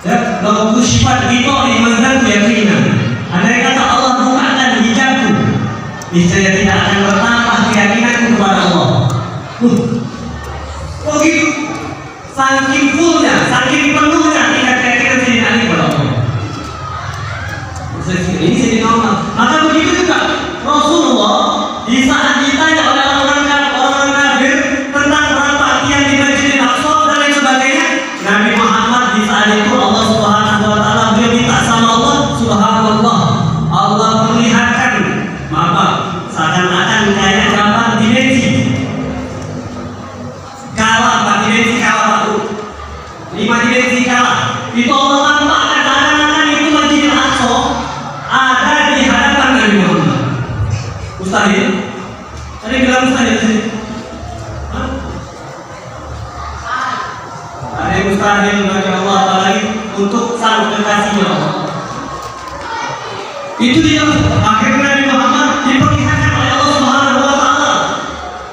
ya, kalau kusyifat itu imanku yakinan. Andai kata Allah bukakan hijabku, niscaya tidak akan bertambah keyakinanku kepada Allah. Kok gitu? Saking fullnya, saking penuhnya tingkat keyakinan Sayyidina Ali kepada Allah. Ini Sayyidina Umar. Maka begitu juga Rasulullah di saat ditanya oleh orang kafir tentang perapatian di Masjidil Aqsa dan lain sebagainya, Nabi Muhammad di saat itu Allah Subhanahu wa taala beliau minta sama Allah, subhanallah, Allah perlihatkan, maaf, seakan-akan kayak gambar dimensi. Kalah 4 dimensi kalah 5 dimensi kalah. Itu Allah tampakkan seakan-akan itu Masjidil Aqsa ada di hadapan Nabi Muhammad. Mustahil? Ada yang bilang mustahil sih? Ada yang mustahil bagi Allah apalagi untuk sang kekasihnya Allah. Itu dia akhirnya Nabi Muhammad diperlihatkan oleh Allah Subhanahu wa taala.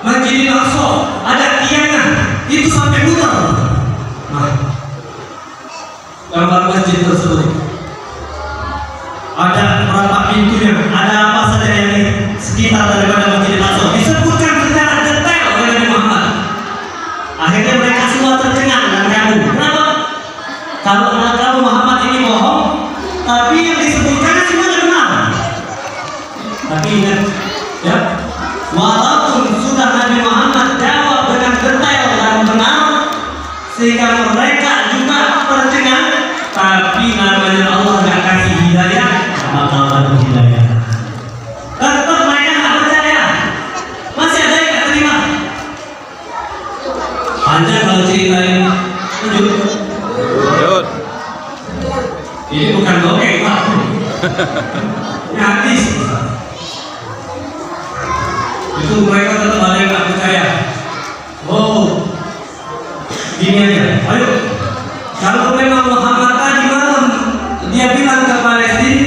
Masjidil Aqsa ada tiangnya, itu sampai putar. Nah, gambar masjid tersebut ada berapa pintunya, ada apa saja yang di sekitar daripada Masjidil Aqsa disebutkan secara detail oleh Nabi Muhammad. Akhirnya mereka semua tercengang dan ragu. Kenapa? Kalau Muhammad ini bohong, tapi yang disebutkan semua benar. Tapi ingat, ya, walaupun sudah Nabi Muhammad jawab dengan detail dan benar, sehingga mereka juga tercengang, tapi namanya Allah nggak kasih hidayah, bakal ada hidayah. Tetap mereka nggak percaya, masih ada yang nggak terima. Panjang kalau ceritain, lanjut. Ini bukan dongeng, Pak. Ini hadis. Itu mereka tetap ada yang nggak percaya. Oh, gini aja. Ayo, kalau memang Muhammad tadi malam dia bilang ke Palestina,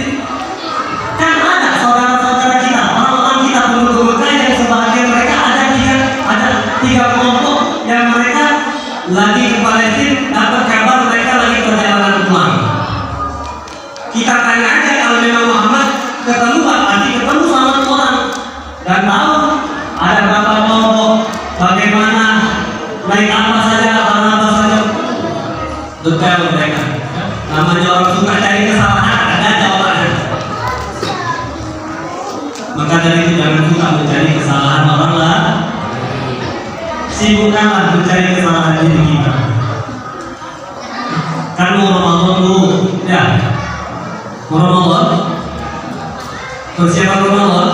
sengaja kalau memang Muhammad ketemu pasti ketemu sama orang dan tahu ada berapa kelompok, bagaimana, naik apa saja, barang apa saja, detail mereka. Namanya orang suka cari kesalahan, ada jawabannya. Maka dari itu jangan suka mencari kesalahan orang lain. Sibukkanlah mencari kesalahan diri kita. Kan mau Ramadan dulu, ya. Mau Ramadan, persiapan Ramadan.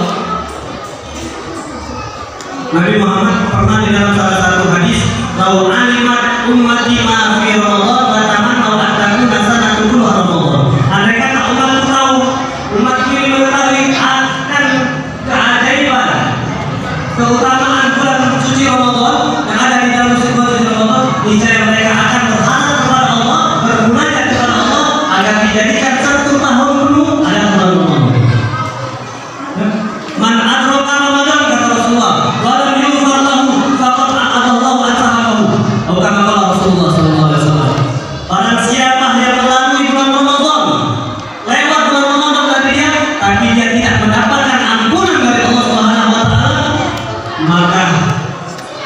Nabi Muhammad pernah di dalam salah satu hadis, "Lau alimat ummati ma fi Ramadan wa tamannau an takuna sanatun Ramadan." Andai kata umat tahu, umat ini mengetahui akan keajaiban, keutamaan bulan suci Ramadan yang ada di dalam bulan suci Ramadan, niscaya mereka akan berharap kepada Allah, bermunajat kepada Allah agar dijadikan satu tahun penuh ada bulan Ramadan. Man adraka Ramadan, kata Rasulullah, wa lam yughfar lahu faqad a'adallahu athahu. Atau kata Rasulullah sallallahu alaihi wasallam, barang siapa yang melalui bulan Ramadan, lewat bulan Ramadan dari dia, tapi dia tidak mendapatkan ampunan dari Allah Subhanahu wa taala, maka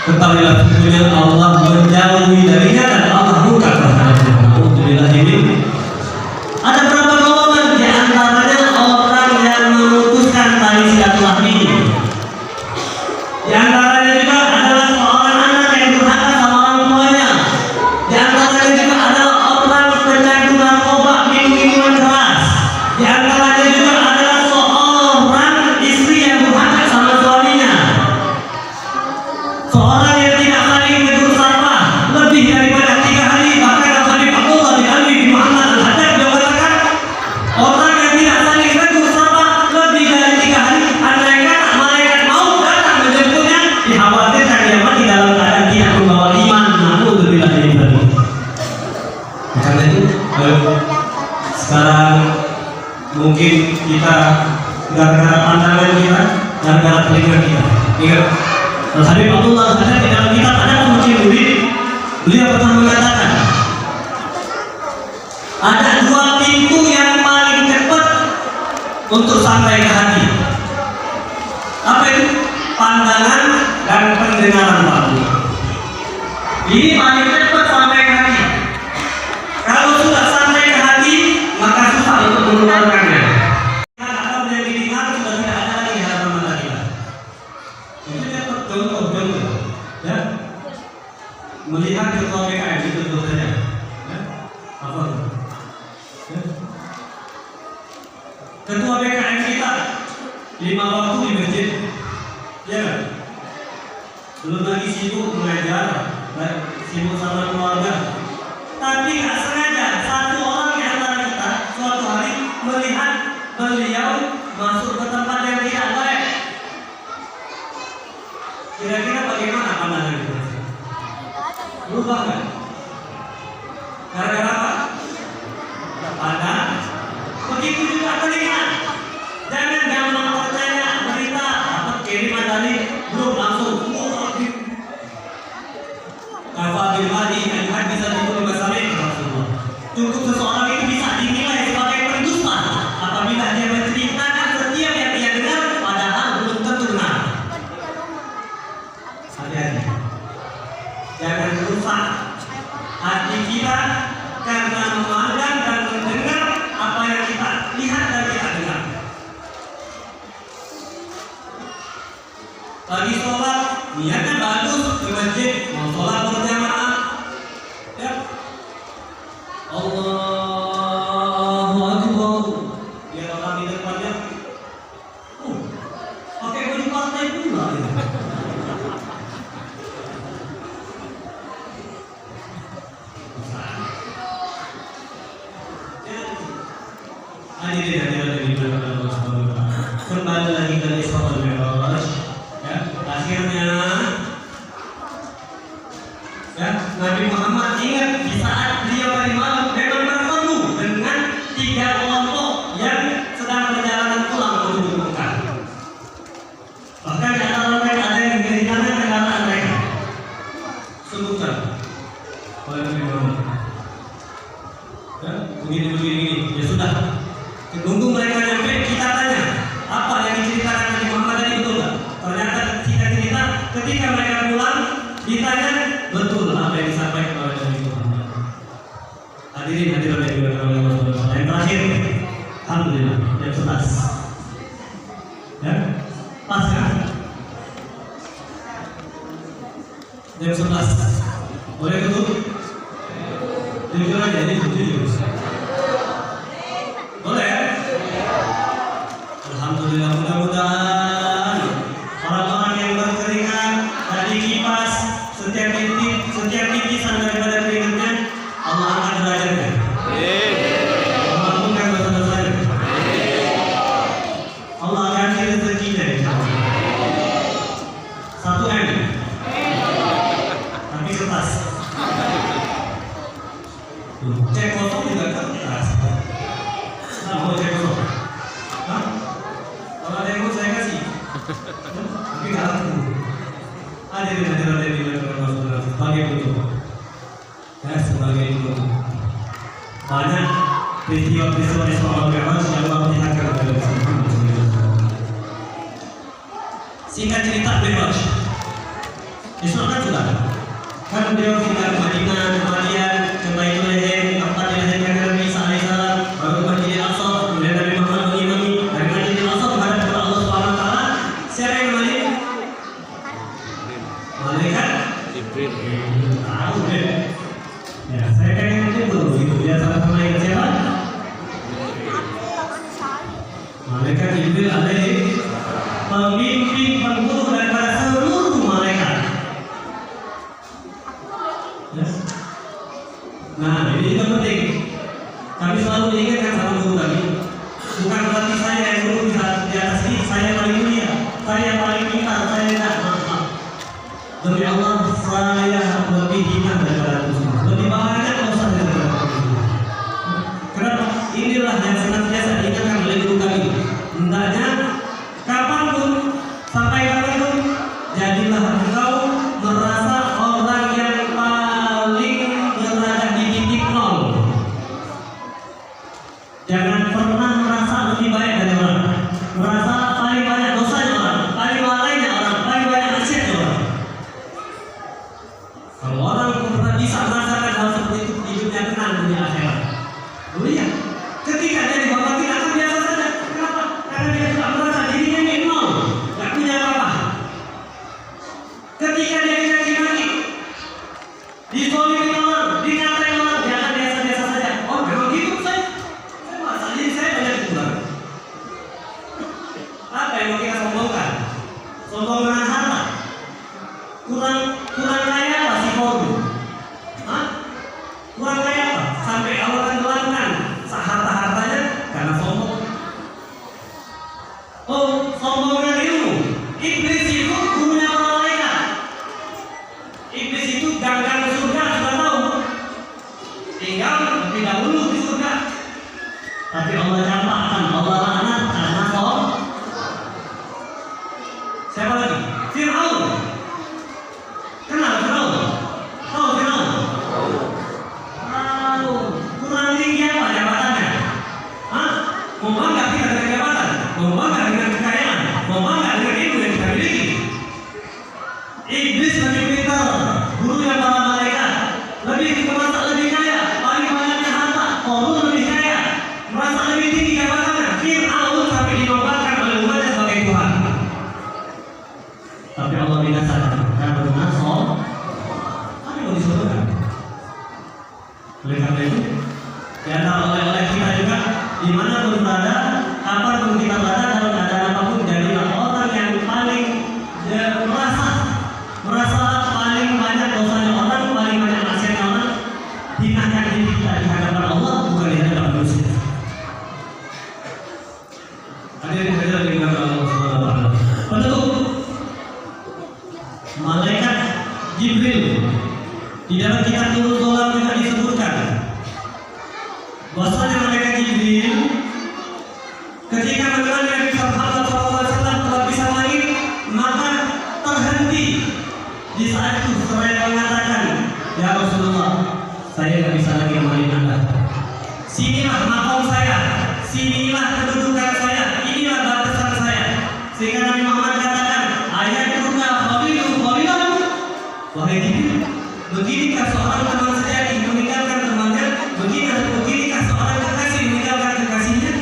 ketahuilah sesungguhnya Allah menjauhi darinya dan Allah murka terhadapnya. Alhamdulillah ini. Ada berapa golongan di antaranya orang yang memutuskan tali silaturahmi. Di antaranya juga adalah seorang anak yang durhaka sama orang tuanya. Di antaranya juga adalah orang pecandu narkoba, minum-minuman keras. Di antaranya juga adalah seorang istri yang durhaka sama suaminya. Seorang yang tidak saling menegur sapa lebih daripada 3 hari, bahkan Nabi Abdullah bin Ali bin Muhammad al-Haddad mengatakan orang yang tidak saling menegur sapa lebih dari 3 hari, andai kata malaikat maut datang menjemputnya, dikhawatirkan dia mati dalam keadaan tidak membawa iman. Na'udzubillah min dzalik. Karena itu sekarang mungkin kita gara-gara pandangan kita, gara-gara telinga kita. Ingat, Habib Abdullah al-Haddad di dalam kitab ada kunci murid. Beliau pernah mengatakan ada 2 pintu yang paling cepat untuk sampai ke hati. Apa itu? Pandangan dan pendengaran waktu. Ini paling cepat sampai ke hati. Kalau sudah sampai ke hati, maka susah untuk mengeluarkannya. Atau yang didengar sudah tidak ada lagi di hadapan mata kita. Itu dapat contoh, ya. Melihat ketua BKM itu tentu saja, ya. Apa itu? Ya. Ketua BKM kita 5 waktu di masjid, ya kan? Belum lagi sibuk mengajar, sibuk sama keluarga. Tapi nggak sengaja satu orang di antara kita suatu hari melihat beliau masuk ke tempat yang tidak baik. Kira-kira bagaimana pandangan kita? Berubah kan? Gara-gara apa? Pandang. Begitu juga telinga. Jangan gampang percaya berita atau kiriman dari grup langsung. Kafabil hadi ayat bisa ditulis masalah Rasulullah. Cukup seseorang itu bisa dinilai sebagai pendusta apabila dia menceritakan setiap yang dia dengar padahal belum tentu benar. Hati-hati. Jangan rusak hati kita karena memandang dan mendengar apa yang kita lihat dan kita dengar. Lagi sholat, niatnya bagus di masjid, mau sholat berjamaah, ya. Allahu Akbar. Lihat orang di depannya, pakai baju partai pula. Kembali lagi ke Isra wal Mi'raj, ya. Akhirnya, ya, Nabi Muhammad ingat di saat beliau tadi malam memang bertemu dengan 3 kelompok yang sedang perjalanan pulang menuju Mekah. Bahkan di antara mereka ada yang kehilangan kendaraan mereka. Sebutkan oleh Nabi Muhammad. Ya, begini, ya sudah. Tunggu Alhamdulillah, jam 11. Ya, pas kan? Jam 11. Boleh tutup? Jujur aja, ini jujur. Boleh ya? Alhamdulillah, mudah-mudahan orang-orang yang berkeringat dari kipas, setiap titisan daripada keringatnya Allah angkat derajatnya. Allah ampunkan dosa-dosanya. Allah ganti rezekinya. 1 M. Tapi kertas. Cek kosong juga kertas. Nah, mau cek kosong. Hah? Kalau ada yang mau saya kasih. Tapi nggak laku. Hadirin sebagai penutup. Ya, sebagai penutup. Banyak peristiwa-peristiwa Isra Mi'raj yang Allah lihatkan dalam singkat cerita Mi'raj. Isra kan sudah. Kan beliau tinggal ke Madinah, kemudian ke Baitul Lahim, tempat dilahirkan Nabi Isa alaihissalam, baru ke Masjidil Aqsa, kemudian Nabi Muhammad mengimami dari Masjidil Aqsa menghadap kepada Allah Subhanahu wa taala. Siapa yang kembali? Malaikat Jibril. Tahu deh. Ya, saya kan yang menyebut begitu. Dia salah malaikat siapa? Malaikat Jibril alaihi pemimpin penghulu daripada seluruh malaikat. Yes. Nah, ini juga penting. Kami selalu mengingatkan sama guru kami. Bukan berarti saya yang dulu di atas ini, saya paling mulia, saya yang paling pintar, saya tidak. Demi Allah, saya lebih hina daripada itu semua. Lebih banyak dosa daripada itu. Kenapa? Inilah yang senantiasa diingatkan oleh guru kami. Hendaknya kapanpun, sampai kapanpun, jadilah engkau merasa orang yang paling berada di titik nol. Jangan pernah merasa lebih baik dari orang. Merasa paling banyak dosanya orang, paling lalainya orang, paling banyak maksiatnya orang. Kalau orang pernah bisa merasakan hal seperti itu, hidupnya tenang dunia akhirat. Dunia, ketika dia dibawakan akan biasa saja. Kenapa? Karena dia tidak merasa dirinya ini nol, tidak punya apa-apa. Ketika dia dicaci maki, dizolimi orang, dikatain orang, dia akan biasa-biasa saja. Oh, memang gitu saya merasa diri saya banyak kurang. Apa yang mau kita sombongkan? Sombong dengan harta. Kurang kaya apa sih korban? Hah? Kurang kaya apa? Sampai Allah tenggelamkan harta-hartanya karena sombong. Oh, sombong dengan ilmu. Iblis itu gurunya para malaikat. Iblis itu gagal ke surga sudah tahu. Tinggal lebih dahulu di surga. Tapi Allah campakkan, Allah laknat karena sombong. Siapa lagi? Fir'aun. Kenal Fir'aun? Tahu Fir'aun? Tahu. Kurang tinggi apa jabatannya? Hah? Mau bangga kita dengan jabatan? Mau bangga dengan kekayaan? Mau bangga dengan ilmu yang kita miliki? Iblis lebih pintar, guru yang para malaikat, lebih merasa lebih kaya, paling banyaknya harta, Korun lebih kaya, merasa lebih tinggi jabatannya. Fir'aun sampai dinobatkan oleh umatnya sebagai Tuhan. Tapi Allah binasakan karena sombong. Tapi mau disebutkan. Oleh karena itu, di antara oleh kita juga, dimanapun berada, kapanpun kita berada dalam keadaan apapun, jadilah orang yang paling merasa paling banyak dosanya orang, paling banyak maksiatnya orang, hinakan diri kita di hadapan Allah, bukan di hadapan manusia. Hadirin hadirat dengan Allah Subhanahu wa taala. Penutup, malaikat Jibril di dalam kitab Nurul Dolam juga disebutkan bahwasanya malaikat Jibril ketika mendengar Nabi Muhammad SAW telah bisa langit, maka terhenti di saat itu seraya mengatakan, ya Rasulullah, saya tidak bisa lagi menemani Anda. Sinilah makom saya, sinilah kedudukan saya, inilah batasan saya. Sehingga Nabi Muhammad katakan, ayat juga Khalilun. Wahai Jibril, beginikah seorang teman sejati meninggalkan temannya? Beginikah seorang kekasih meninggalkan kekasihnya?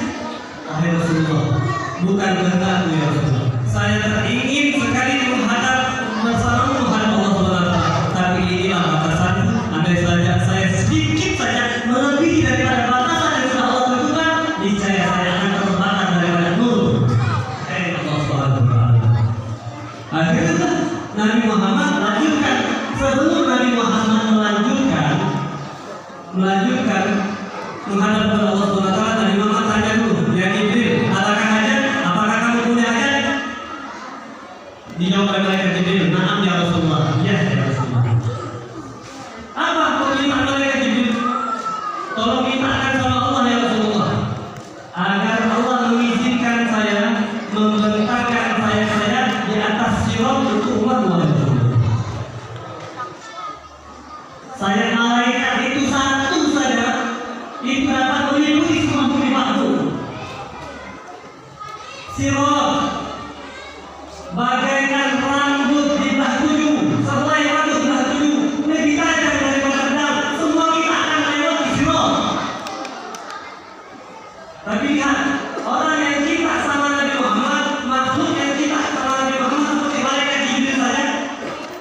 ingin sekali menghadap bersama menghadap Allah Subhanahu wa taala. Tapi inilah batasan. Andai saja saya sedikit saja melebihi daripada batasan yang sudah Allah tentukan, niscaya saya akan terbatas daripada nur Allah Subhanahu wa taala. Akhirnya Nabi Muhammad lanjutkan. Sebelum Nabi Muhammad melanjutkan menghadap kepada Allah Subhanahu wa taala, Nabi Muhammad tanya dulu, ya Jibril, adakah hajat? Apakah kamu punya hajat? Dijawab oleh malaikat Jibril, na'am ya Rasulullah. Ya Rasulullah. Apa permintaan malaikat Jibril? Tolong mintakan sama Allah ya Rasulullah, agar Allah mengizinkan saya membentangkan saya di atas sirat untuk umat Muhammad. Saya malaikat itu satu saja, itu dapat meliputi semua bumi makhluk. Sirat bagaikan rambut di belah tujuh, sehelai rambut di belah tujuh, lebih tajam daripada pedang. Semua kita akan melewati sirat. Tapi lihat, orang yang cinta sama Nabi Muhammad, makhluk yang cinta sama Nabi Muhammad seperti malaikat Jibril saja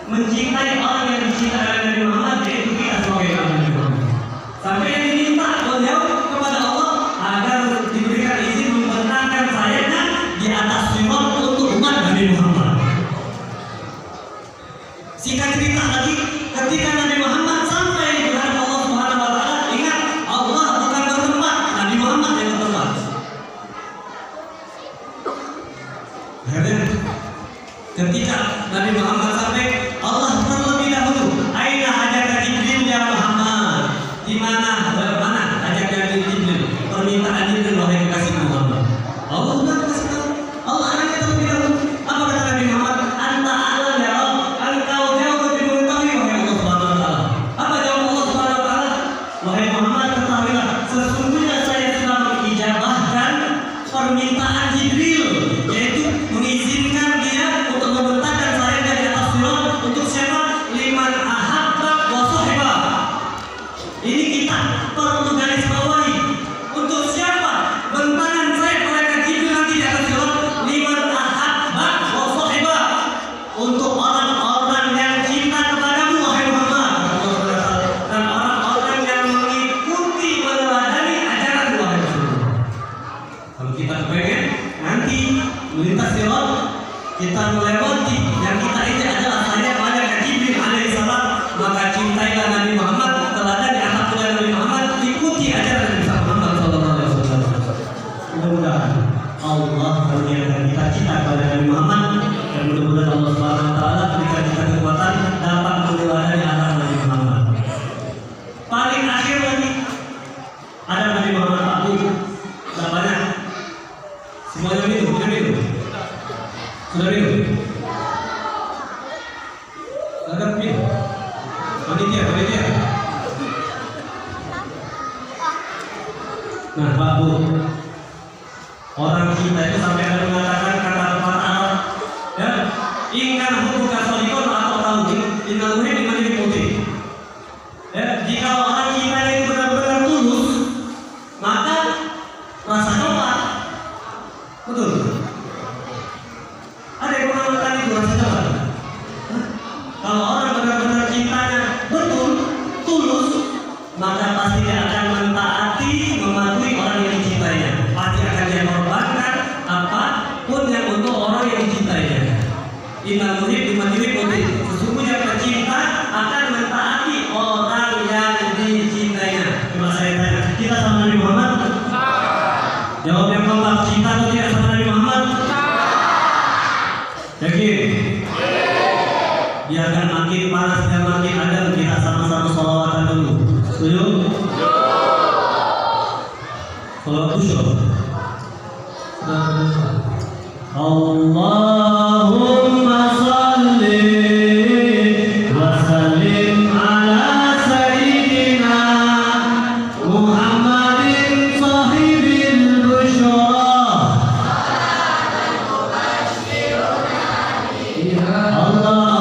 mencintai orang yang dicintai oleh Nabi Muhammad, yaitu kita sebagai Nabi Muhammad. Sampai yang diminta beliau kepada Allah agar diberikan izin membentangkan sayapnya di atas sirat untuk umat Nabi Muhammad. Singkat cerita lagi, ketika Nabi Muhammad sampai di hadapan Allah Subhanahu wa taala, ingat Allah bukan bertempat, Nabi Muhammad yang bertempat. Akhirnya ketika Nabi Muhammad sampai, Allah terlebih dahulu, aina hajat Jibril ya Muhammad? Di mana hajat Jibril? Permintaan Jibril wahai kekasih Muhammad. Allah sudah kasih tahu. Allah anaknya terlebih dahulu. Apa kata Nabi Muhammad? Anta alam ya Allah. Engkau jauh lebih mengetahui wahai Allah Subhanahu wa taala. Apa jawab Allah Subhanahu wa taala? Wahai Muhammad, ketahuilah sesungguhnya saya sudah mengijabahkan permintaan Jibril, yaitu mengizinkan dia untuk membentangkan saya dari atas sirat untuk siapa? Liman ahabba wa sahiba. Ini kita perlu garis bawahi. Untuk siapa? Bentangan saya malaikat Jibril nanti di atas sirat. Liman ahabba wa sahiba. Untuk orang-orang yang cinta kepadamu wahai Muhammad, dan orang-orang yang mengikuti meneladani ajaran wahai Rasulullah. Kalau kita kepengen nanti melintas sirat, kita melewati yang kita ini adalah sayap malaikat Jibril alaihissalam, maka cintailah Nabi Muhammad, teladani akhlak mulia Nabi Muhammad, ikuti ajaran Nabi Muhammad sallallahu alaihi wasallam. Mudah-mudahan Allah menjadikan kita cinta kepada Nabi Muhammad, dan mudah-mudahan Allah Subhanahu wa taala berikan kita kekuatan dapat meneladani akhlak Nabi Muhammad. Paling akhir lagi ada Nabi Muhammad Abu, tidak banyak. Semuanya minum, sudah minum. Agak minum. Panitia. Nah, Pak Bu, orang kita itu sampai ada mengatakan kata Arab, ya, ingkar hukum kasolikon atau tahu inaluhi dimana putih. Ya, jika orang kita itu benar-benar tulus, maka rasa coklat, betul. Ada yang mengatakan itu rasa coklat. Kalau orang benar-benar cintanya betul, tulus, maka pasti dia akan mentaati, mematuhi orang yang dicintainya. Pasti akan dia korbankan apapun yang untuk orang yang dicintainya. Innal muhib liman yuhibbu. Sesungguhnya pecinta akan mentaati orang yang dicintainya. Coba saya tanya, kita sama Nabi Muhammad? Jawab yang kompak, cinta atau tidak sama Nabi Muhammad? Yakin? Biarkan makin panas dan makin adem, kita sama-sama sholawatan dulu. Setuju? Sholawat khusyuk. Allahumma salli wa sallim ala sayyidina Muhammadin sahibil busyra. Allah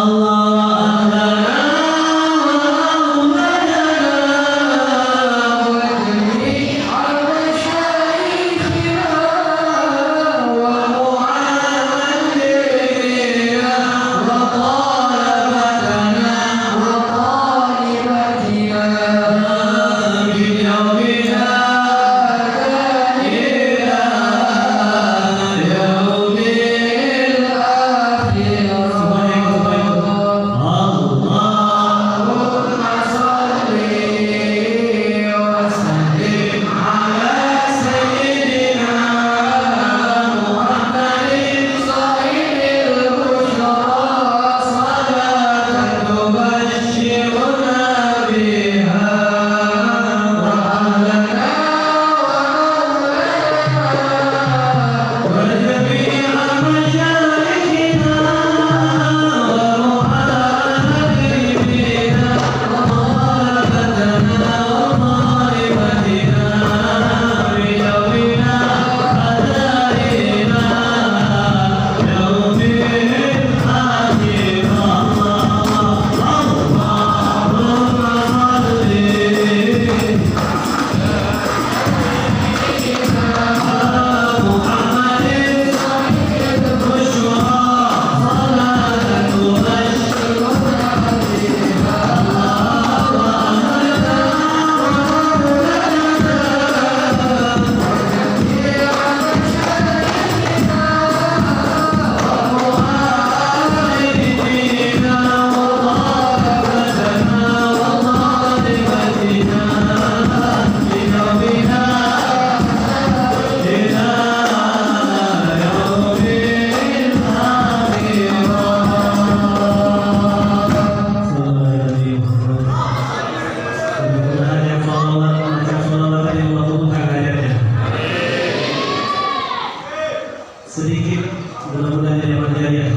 sedikit mudah-mudahan jadi amal jariah.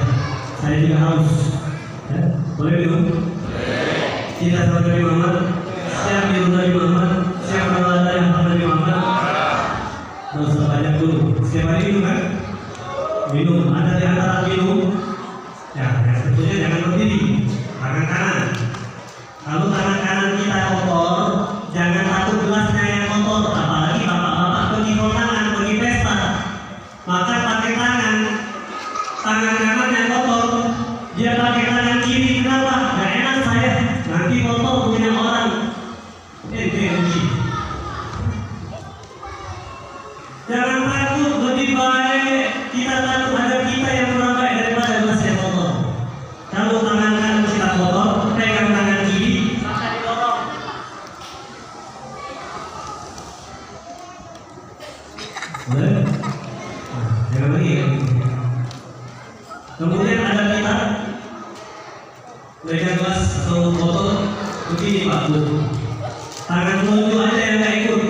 Saya juga haus. Ya, boleh minum? Kita sahabat Nabi Muhammad. Siap minum Nabi Muhammad. Siap berlada yang Nabi Muhammad. Nggak usah banyak dulu. Setiap hari minum kan? Minum. Ada di antara minum. Ya, tentunya jangan berdiri. Tangan kanan. Kalau tangan kanan kita kotor, jangan satu gelasnya yang kotor. Apalagi bapak-bapak pergi kondangan, pergi pesta. Maka pakai tangan kanan yang kotor, dia pakai tangan kiri. Kenapa? Gak enak saya, nanti kotor punya orang. Jangan takut, lebih baik kita takut ada kita yang kurang baik daripada gelas yang kotor. Kalau tangan kanan kita kotor, pegang tangan kiri, maka didorong. Boleh? Jangan lagi ya. Kemudian ada kita pegang gelas atau botol begini Pak Bu. Tangan telunjuk aja yang nggak ikut.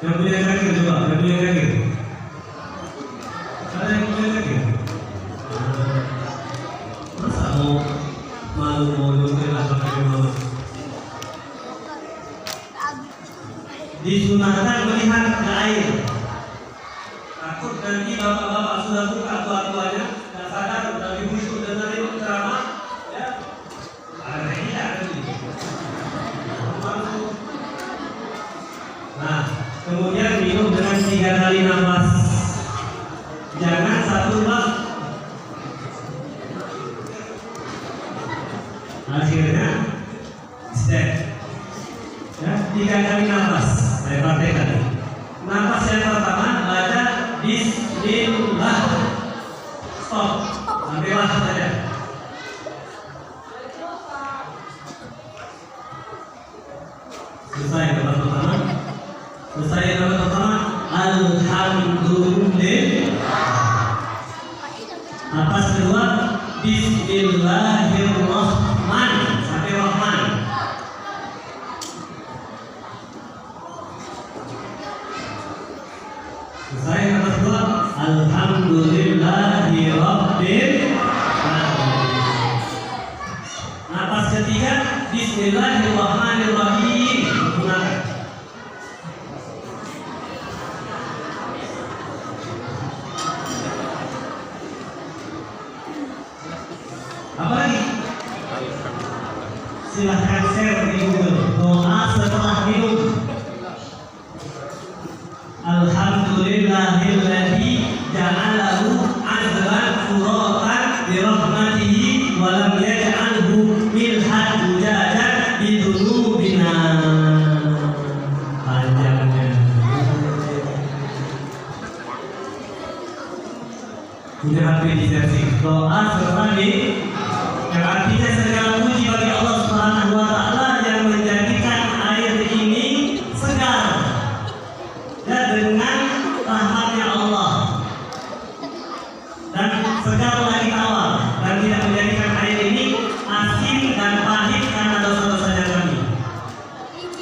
Yang punya kaki coba, yang punya kaki. Ada yang punya kaki? Masa mau nunjukin apa kaki mau? Disunahkan melihat ke air. Takut nanti bapak-bapak sudah buka tua-tuanya, nggak sadar dari musuh dan dari ceramah, ya. Ada yang tidak lagi. Nah, kemudian minum dengan 3 kali nafas. Jangan satu gelas. Akhirnya step. Ya, 3 kali nafas. Saya praktekkan. Nafas yang pertama baca Bismillah. Stop. Ambillah saja. Selesai nafas pertama. Selesai nafas pertama. Alhamdulillah. Nafas kedua Bismillahirrahmanirrahim sampai Rahman. Selesai nafas kedua Alhamdulillahirabbil alamin. Nafas ketiga Bismillahirrahmanirrahim. Gunakan. Apa lagi? Silahkan share di Google doa setelah minum. Alhamdulillahilladzi ja'alahu azban furatan bi rahmatihi wa lam yaj'alhu milhan ujajan bi dzunubina. Panjangnya. Punya HP di versi doa setelah yang artinya segala puji bagi Allah Subhanahu wa taala yang menjadikan air ini segar dan dengan rahmatnya Allah dan segar lagi tawar dan tidak menjadikan air ini asin dan pahit karena dosa-dosanya kami.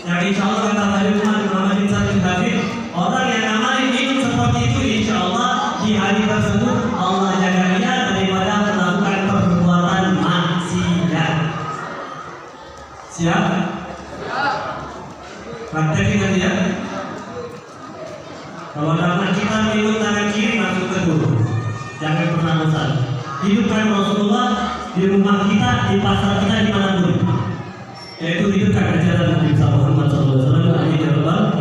Yang insya Allah kata Nabi Muhammad SAW, orang yang amalin minum seperti itu insya Allah di hari tersebut Allah jaga dia daripada melakukan perbuatan maksiat. Siap? Praktekin nanti ya. Kalau dapat kita minum tangan kiri masuk ke mulut, jangan pernah bosan. Hidupkan Rasulullah di rumah kita, di pasar kita, di mana pun. Yaitu hidupkan ajaran Nabi Muhammad SAW. Amin ya rabbal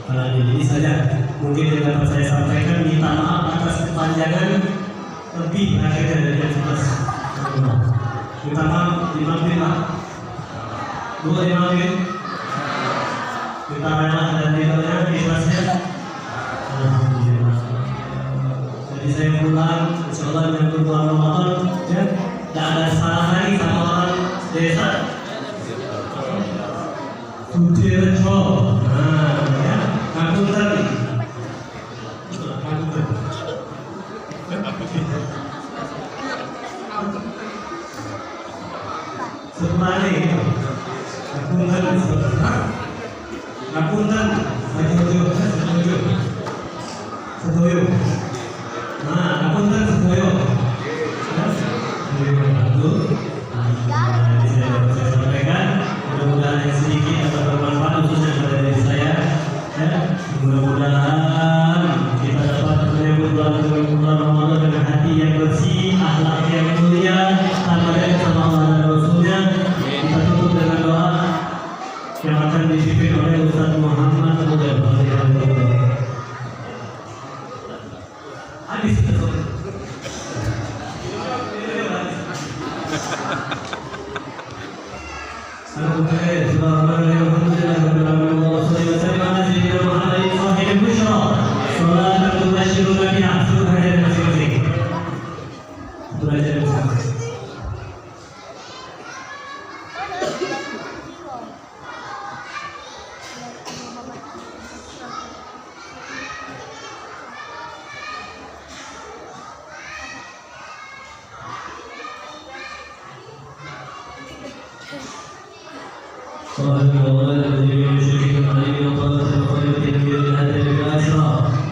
alamin. Ini saja mungkin yang dapat saya sampaikan. Minta maaf atas kepanjangan lebih akhirnya dari yang jelas. Minta maaf, dimaafin Pak. Dua dimaafin. Minta rela dan tidaknya ikhlasnya. Alhamdulillah. Jadi saya pulang, insya Allah yang bulan Ramadan, ya, tidak ada salah lagi sama orang desa. Sudirjo, nah, ya, ngapunten. Sebalik, ngapunten, ngapunten, ngapunten, ngapunten. Mudah-mudahan kita dapat menyambut bulan Ramadan dengan hati yang bersih, akhlak yang mulia, tanpa sama Allah dan Rasulnya. Kita tutup dengan doa yang akan dipimpin oleh Ustaz Muhammad Mudar. Habis itu.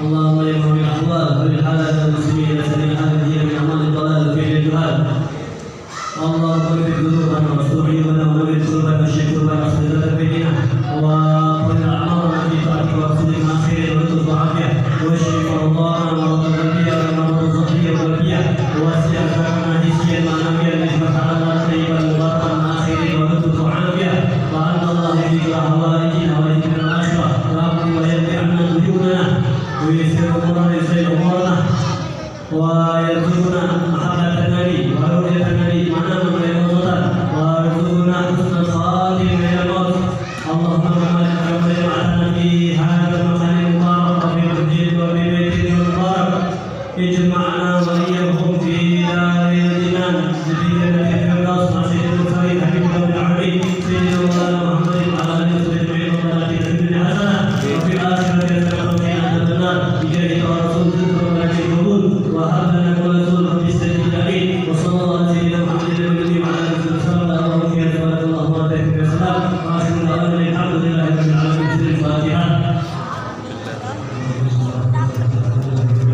اللهم يا من الاحوال بالحلال المسلمين سبيل هذه من اعمال الضلال في الجهاد اللهم اغفر ذنوبنا واستر عيوبنا ومن ذنوبنا والشرك واصلح بيننا وقل اعمارنا في طاعتك واقصدك مع خير وتوب عافيه واشف مرضانا ومرضى الانبياء ومرضى الصحيه والانبياء واسع ارزاقنا هديا معنويا نجمع على طيبا مباركا مع خير وتوب عافيه وان الله يجزي حوائجنا ويجزي الاخره ويقضي ويبدي عنا ديوننا ويسر امورنا ويسر امورنا ويرزقنا محبة النبي ورؤية النبي معنا من الموتى ويرزقنا حسن الخاتم من الموت اللهم كما جمعتنا في هذا المكان المبارك وفي مسجد وفي بيت المبارك اجمعنا وإياهم في دار الجنان في جنة الفردوس مع سيد المرسلين حبيبنا بالعربي سيدنا مولانا محمد وعلى آله وصحبه أجمعين ربنا آتنا في الدنيا حسنة وفي الآخرة حسنة وقنا عذاب النار بجاه رسول الله وهب لنا كل رسول باستجابة آمين وصلى الله على سيدنا محمد النبي وعلى آله وصحبه اللهم في صلاة الله وبارك وسلام وآخر دعوانا الحمد لله رب العالمين في الفاتحة.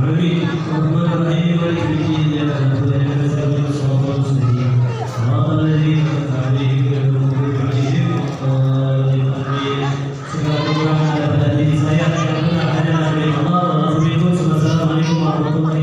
آمين. الرحمن الرحيم مالك يوم الدين إياك نعبد وإياك نستعين صراط المستقيم صراط الذين أنعمت عليهم غير المغضوب عليهم ولا الضالين. Segala kekurangan pada diri saya, yang benar hanya dari Allah dan Rasulullah. Wassalamualaikum warahmatullahi wabarakatuh.